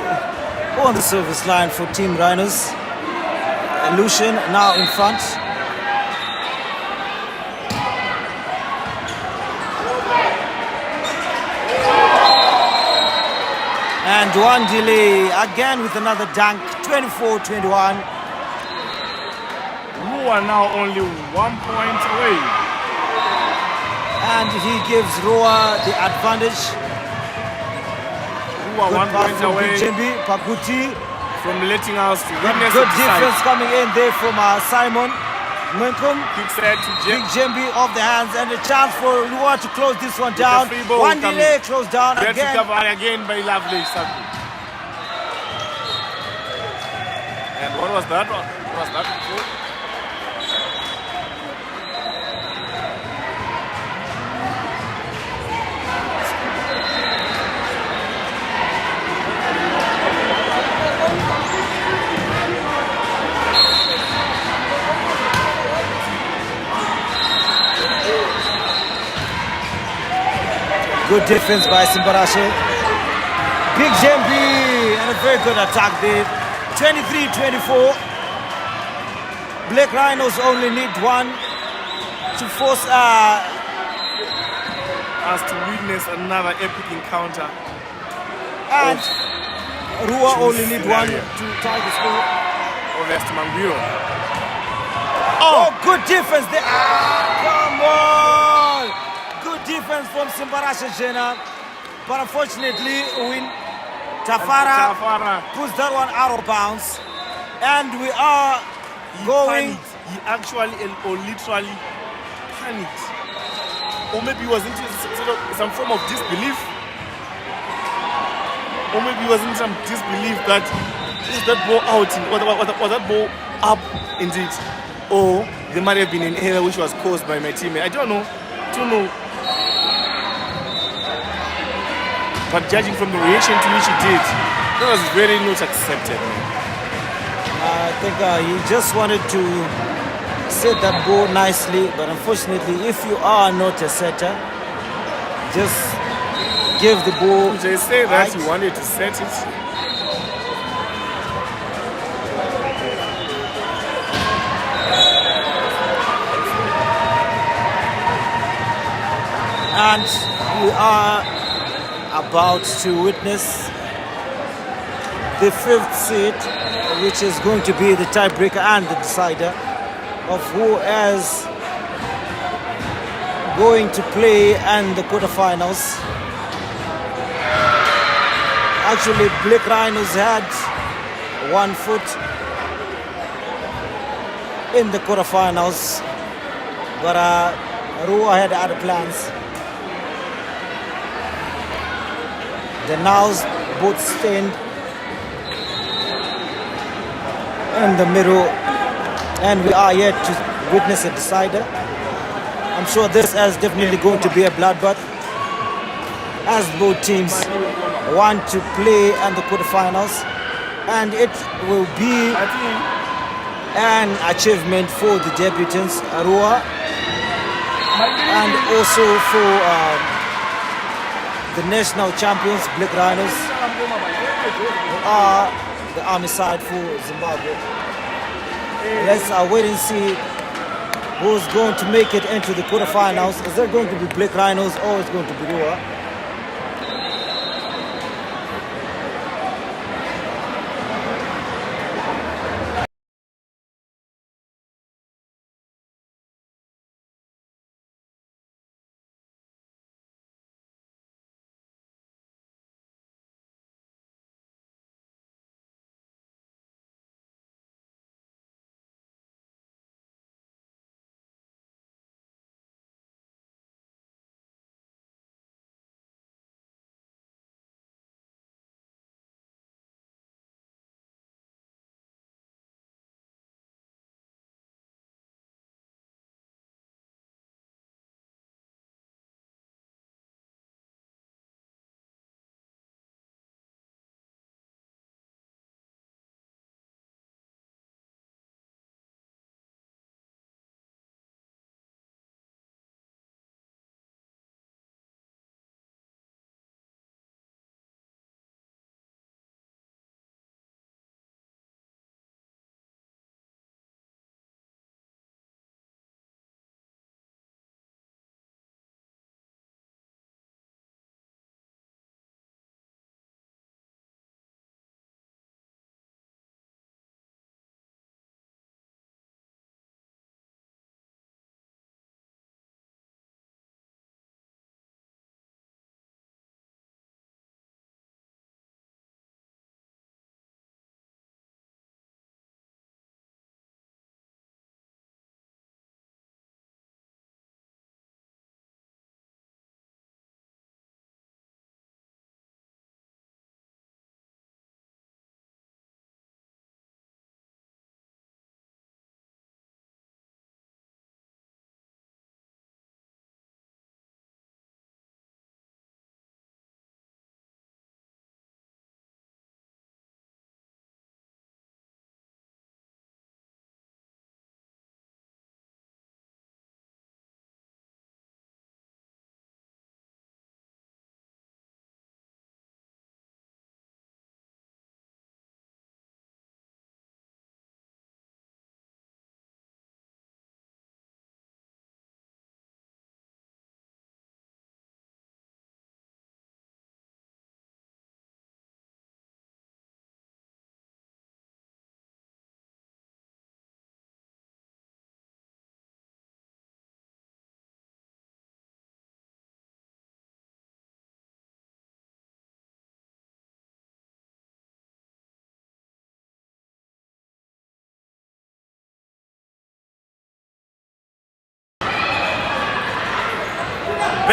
on the service line for Team B.RHINOs. Lucian now in front. And one delay again with another dunk. 24-21. RUWA now only 1 point away. And he gives RUWA the advantage. RUWA 1 point away. Paguti. From letting us witness good defense coming in there from Simon Mwenkum. Quick set to Big Jembi off the hands, and a chance for RUWA to close this one down. One delay, closed down again. Again by Lovely. And what was that one? What was that before? Good defense by Simbarashe. Big Jembi and a very good attack there. 23-24. B.RHINOs only need one to force us to witness another epic encounter. And RUWA only need one to tie the score. Over Mangwiro. Oh, good defense there. Come on. Good defense from Simbarashe Jena. But unfortunately, Tafara Tafara. puts that one out of bounds. And we are going. Panicked. He actually or literally panicked. Or maybe he was into sort of some form of disbelief. Or maybe he was in some disbelief that is that ball out, was that ball up indeed? Or there might have been an error which was caused by my teammate. I don't know. But judging from the reaction to which he did, that was very not accepted. I think he just wanted to set that ball nicely, but unfortunately, if you are not a setter, just give the ball. They say that he wanted to set it. And we are about to witness the fifth seed, which is going to be the tiebreaker and the decider of who is going to play in the quarterfinals. Actually, Black Rhinos had 1 foot in the quarterfinals, but RUWA had other plans. They now both stand in the middle, and we are yet to witness a decider. I'm sure this is definitely going to be a bloodbath, as both teams want to play in the quarterfinals, and it will be an achievement for the debutants, RUWA, and also for the national champions, Black Rhinos, who are the army side for Zimbabwe. Let's wait and see who's going to make it into the quarterfinals. Is it going to be Black Rhinos or is it going to be RUWA?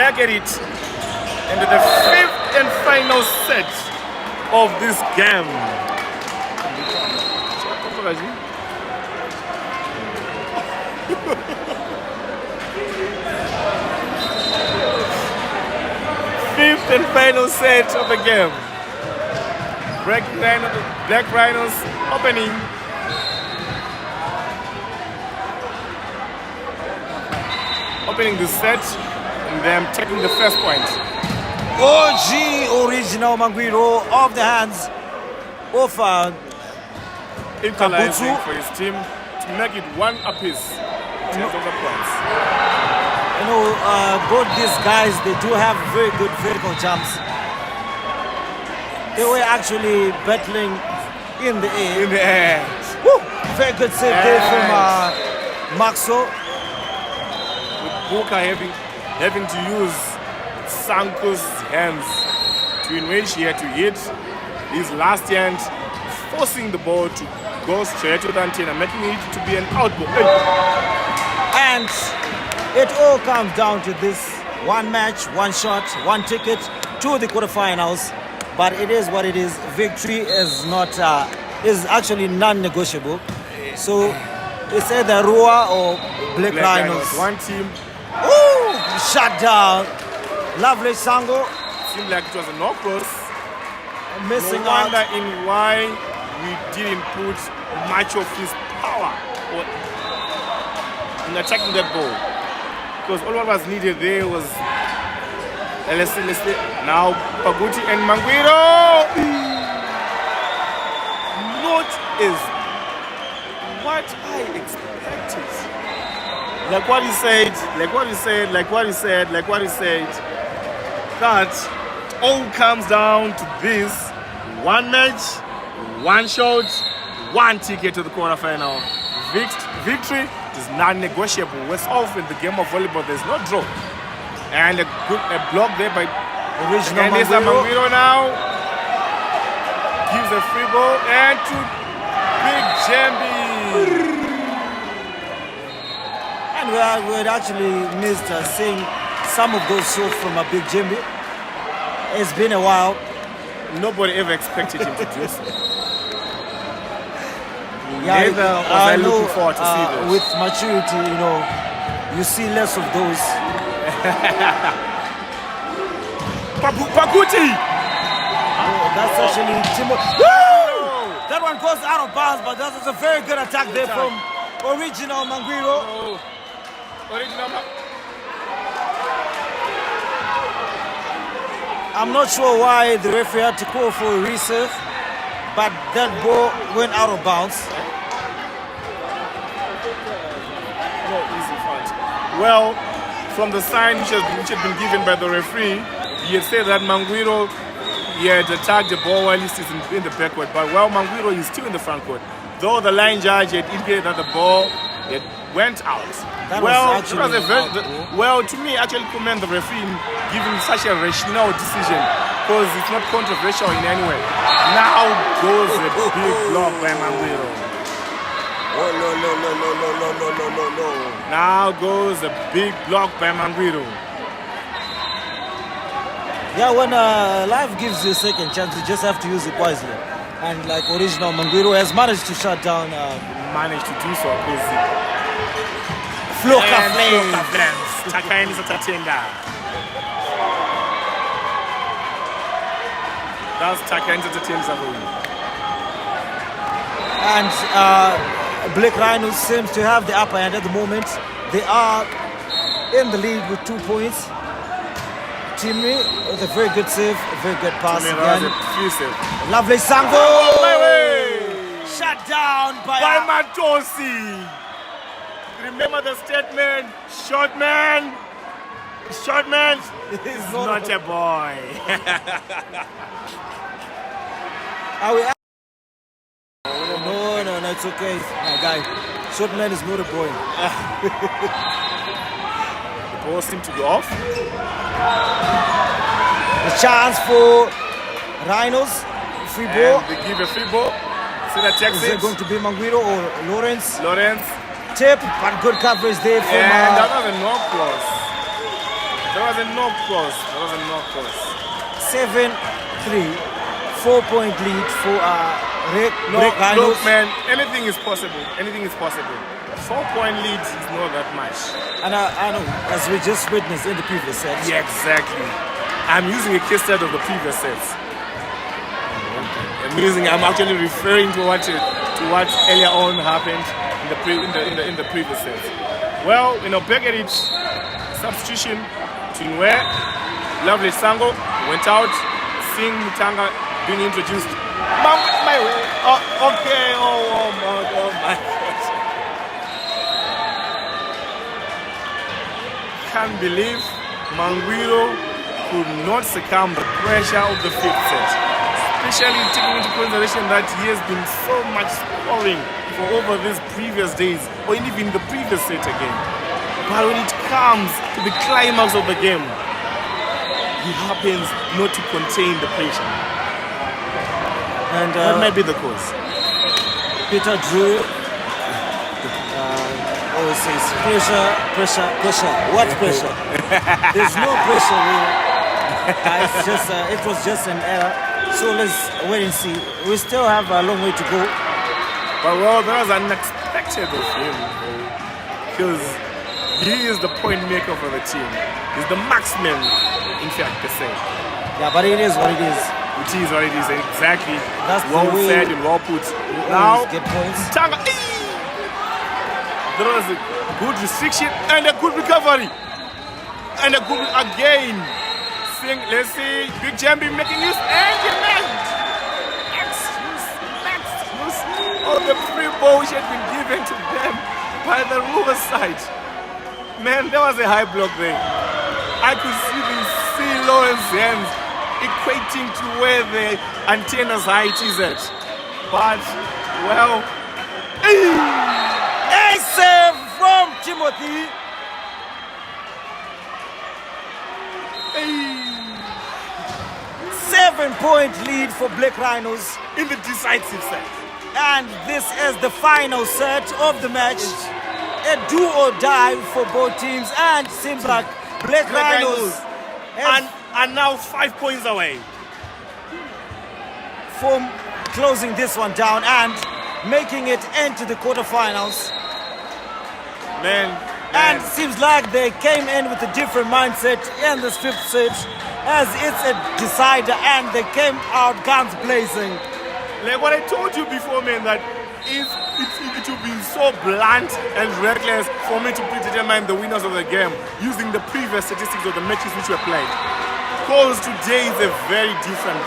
back at it into the fifth and final set of this game. Fifth and final set of the game. Black Rhinos opening. Opening the set and them taking the first point. OG Original Mangwiro off the hands of Equalizing Kabutu. for his team to make it one apiece in terms of the points. You know, both these guys, they do have very good vertical jumps. They were actually battling in the air. In the air. Woo! Very good save there from Maxo. Buka having to use Sanko's hands to in which he had to hit his last hand, forcing the ball to go straight to the antenna, making it to be an outball. And it all comes down to this one match, one shot, one ticket to the quarterfinals. But it is what it is. Victory is not is actually non-negotiable. So it's either RUWA or Black Rhinos. One team. Ooh, shut down. Lovely Sango. Seemed like it was a no-cross. Missing No out. wonder in why we didn't put much of his power in attacking that ball. Because all what was needed there was let's see. Now Paguti and Mangwiro. Not is what I expected. Like what he said. That all comes down to this: one match, one shot, one ticket to the quarterfinal. Victory is non-negotiable. West off in the game of volleyball, there's no draw. And a block there by Original Mangwiro now. Gives a free ball and to Big Jambi. And we had actually missed seeing some of those shots from a Big Jimmy. It's been a while. Nobody ever expected him to do so. Yeah, Neither was I looking forward to see this. With maturity, you know, you see less of those. Paguti! That's actually Timo. Woo! That one goes out of bounds, but that was a very good attack there from Original Mangwiro. I'm not sure why the referee had to call for a reserve, but that ball went out of bounds. No easy fight. Well, from the sign which had been given by the referee, he had said that Mangwiro had attacked the ball while he's in the backcourt, but while Mangwiro is still in the front court, though the line judge had indicated that the ball went out. That well, to me, actually commend the referee in giving such a rational decision because it's not controversial in any way. Now goes a big block by Mangwiro. Oh, no. Now goes a big block by Mangwiro. Yeah, when life gives you a second chance, you just have to use it wisely. And like Original Mangwiro has managed to shut down. Managed to do so because Floka Flames. Takaini Zatatenda. That's Takaini Zatatenda. And Black Rhinos seems to have the upper hand at the moment. They are in the lead with 2 points. Timmy with a very good save, a very good pass again. Lovely Sango. Shut down by Matosi. Remember the statement, short man is not a boy. Are we? No, it's okay, my guy. Short man is not a boy. The ball seemed to go off. A chance for Rhinos. Free ball. And they give a free ball. Is it going to be Mangwiro or Lawrence? Lawrence. Tip, but good coverage there from... And another no cross. There was a no cross. 7-3, 4-point lead for RUWA. Look, man, anything is possible. 4-point lead is not that much. And I know, as we just witnessed in the previous set. Yeah, exactly. I'm using a case study of the previous sets. I'm actually referring to what earlier on happened in the previous sets. Well, back at it, substitution. Tinwe, lovely Sango went out. Seeing Mutanga being introduced. My way. Oh, okay. Oh my God. Can't believe Mangwiro could not succumb to the pressure of the fifth set, especially taking into consideration that he has been so much scoring for over these previous days, or even the previous set again. But when it comes to the climax of the game, he happens not to contain the pressure. And what might be the cause? Peter Drew always says pressure. What pressure? There's no pressure here. It was just an error. So let's wait and see. We still have a long way to go. But well, that was unexpected of him, because he is the point maker for the team. He's the marksman, in fact, per se. Yeah, but it is what it is. It is what it is, exactly. That's well said and well put. Now, get points. Tanga, there was a good restriction and a good recovery. And a good again. Let's see, Big Jambi making use and the excuse of the free ball which had been given to them by the RUWA side. Man, there was a high block there. I could see the Lawrence hands equating to where the antenna's height is at. But, well, a save from Timothy. 7-point lead for B.RHINOs in the decisive set. And this is the final set of the match. A do or die for both teams, and seems like B.RHINOs are now 5 points away from closing this one down and making it into the quarterfinals. Man. And it seems like they came in with a different mindset in this fifth set, as it's a decider, and they came out guns blazing. Like what I told you before, man, that it would be so blunt and reckless for me to predetermine the winners of the game using the previous statistics of the matches which were played. Because today is a very different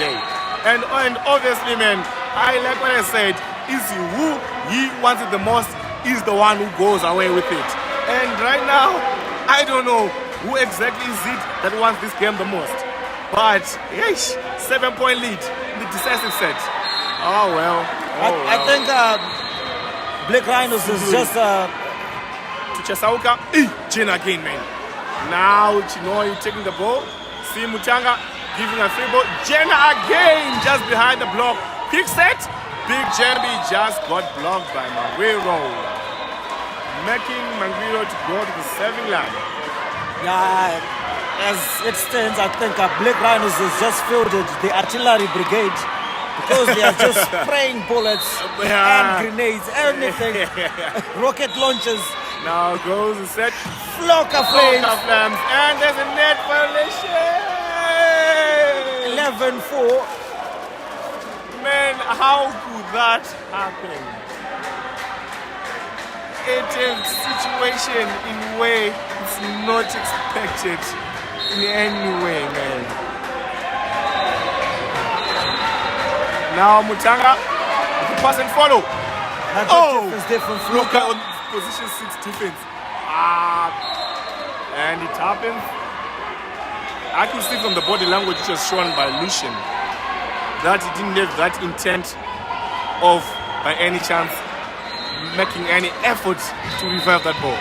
day. And obviously, man, I like what I said, is who he wants it the most is the one who goes away with it. And right now, I don't know who exactly is it that wants this game the most. But, 7-point lead in the decisive set. Oh well. I think B.RHINOs is just... To Chesauka. Jen again, man. Now, Chinoi taking the ball. See Mutanga giving a free ball. Jenna again, just behind the block. Quick set. Big Jambi just got blocked by Mangwiro, making Mangwiro to go to the serving line. Yeah, as it stands, I think B.RHINOs has just fielded the artillery brigade, because they are just spraying bullets and grenades, anything, rocket launchers. Now goes the set. Flocker flames. And there's a net violation. 11-4. Man, how could that happen? It's a situation in a way it's not expected in any way, man. Now Mutanga with the pass and follow. It's different. Look on position 6 defense. And it happened. I could see from the body language which was shown by Lucian that he didn't have that intent of, by any chance, making any effort to revive that ball.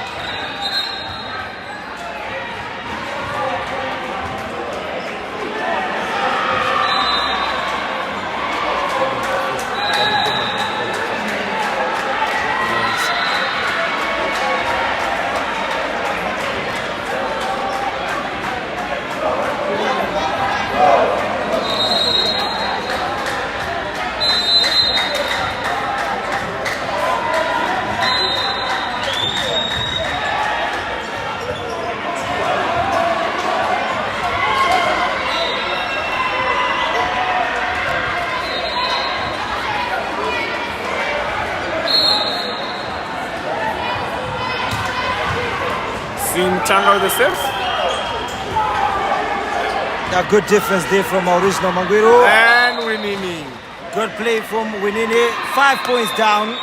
Zintanga with the serve. A good defense there from original Mangwiro. And Winini. Good play from Winini. 5 points down.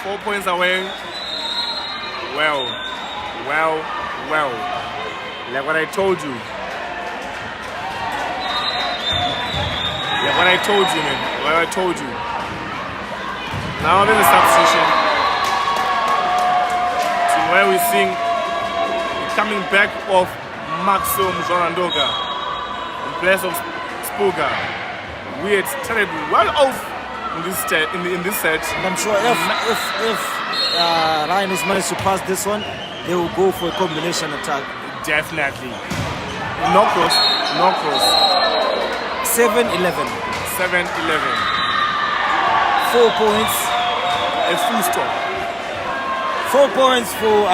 4 points away. Well. Like what I told you. Like what I told you, man. What I told you. Now there's a substitution. To where we sing coming back of Maxim Zorandoga in place of Spuga. We had started well off in this set. And I'm sure if Rhinos manage to pass this one, they will go for a combination attack. Definitely. No cross. 7-11. 7-11. 4 points. A full stop. 4 points for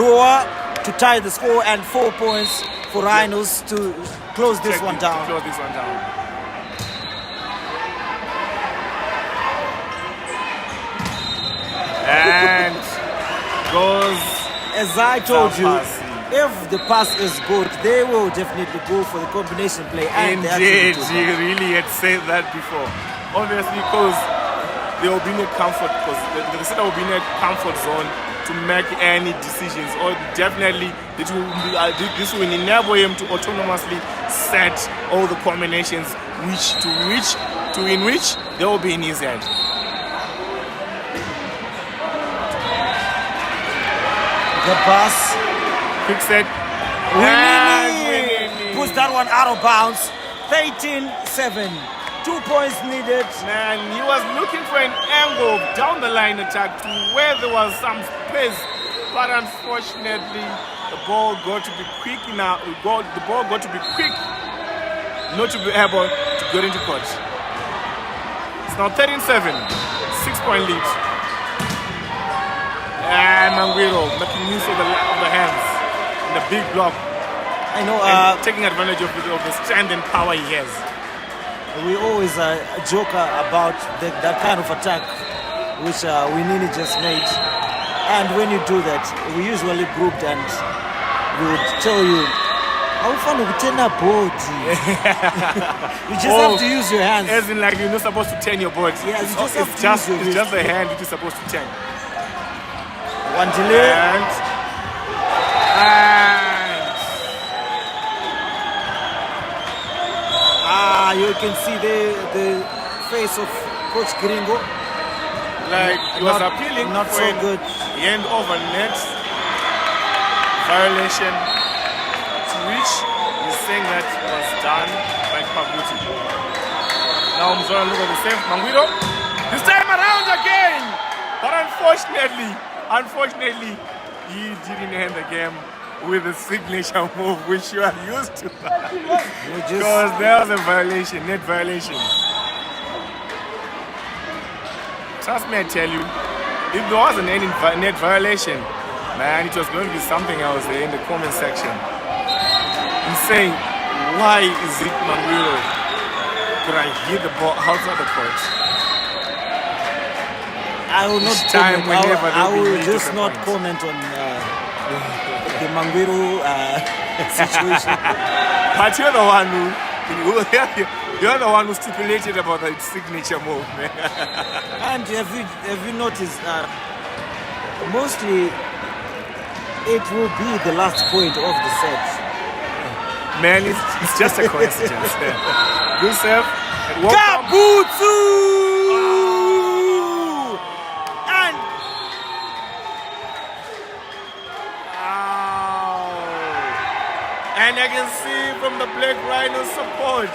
RUWA to tie the score, and 4 points for Rhinos to close this one down. And goes. As I told you, if the pass is good, they will definitely go for the combination play. And indeed, you really had said that before. Obviously, because they will be in a comfort, because the center will be in a comfort zone to make any decisions, or definitely this will enable him to autonomously set all the combinations in which they will be in his hand. Good pass. Quick set. Winini puts that one out of bounds. 13-7. 2 points needed. Man, he was looking for an angle down the line attack to where there was some space, but unfortunately, the ball got to be quick enough. The ball got to be quick, not to be able to get into court. It's now 13-7, 6-point lead. And Mangwiro making use of the hands in the big block. I know. Taking advantage of the strength and power he has. We always joke about that kind of attack which Winini just made, and when you do that, we usually grouped and we would tell you, how fun we turn a board. You just have to use your hands. As in, like, you're not supposed to turn your board. Yeah, it's just the hand which is supposed to turn. One delay. You can see the face of Coach Gringo. Like, he was appealing not for so good. End over net violation, to which he's saying that was done by Pabuti. Now Mzora look at the same Mangwiro. This time around again! But unfortunately, he didn't end the game with a signature move, which you are used to. Because there was a violation, net violation. Trust me, I tell you, if there wasn't any net violation, man, it was going to be something else there in the comment section. I'm saying, why is it Mangwiro? Could I hit the ball outside the court? I will not comment. I will just not comment on the Mangwiro situation. But you're the one who stipulated about the signature move, man. And have you noticed mostly it will be the last point of the set. Man, it's just a coincidence. Good serve. Kabutsu! And and I can see from the Black Rhino support.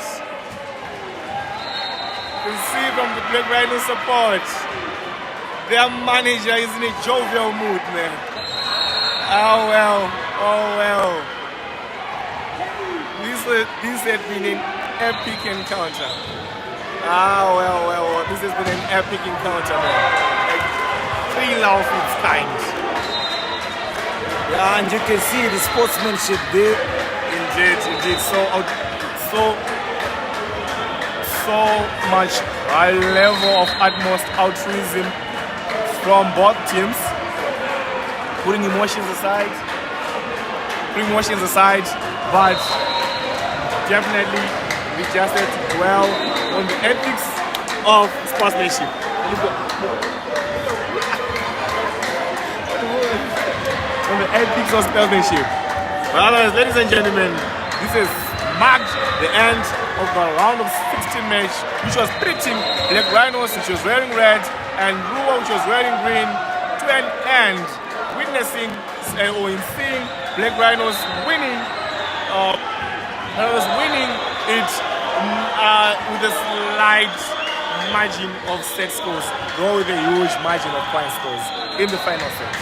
Their manager is in a jovial mood, man. Oh well. This had been an epic encounter. Well. This has been an epic encounter, man. Like, thrill of its kind. Yeah, and you can see the sportsmanship there. Indeed. So much high level of utmost altruism from both teams, putting emotions aside, promotions aside, but definitely we just have to dwell on the ethics of sportsmanship. On the ethics of sportsmanship. But otherwise, ladies and gentlemen, this has marked the end of the round of 16 match, which was pitting Black Rhinos, which was wearing red, and RUWA, which was wearing green, to an end, witnessing or in seeing Black Rhinos winning it with a slight margin of set scores, though with a huge margin of point scores in the final set.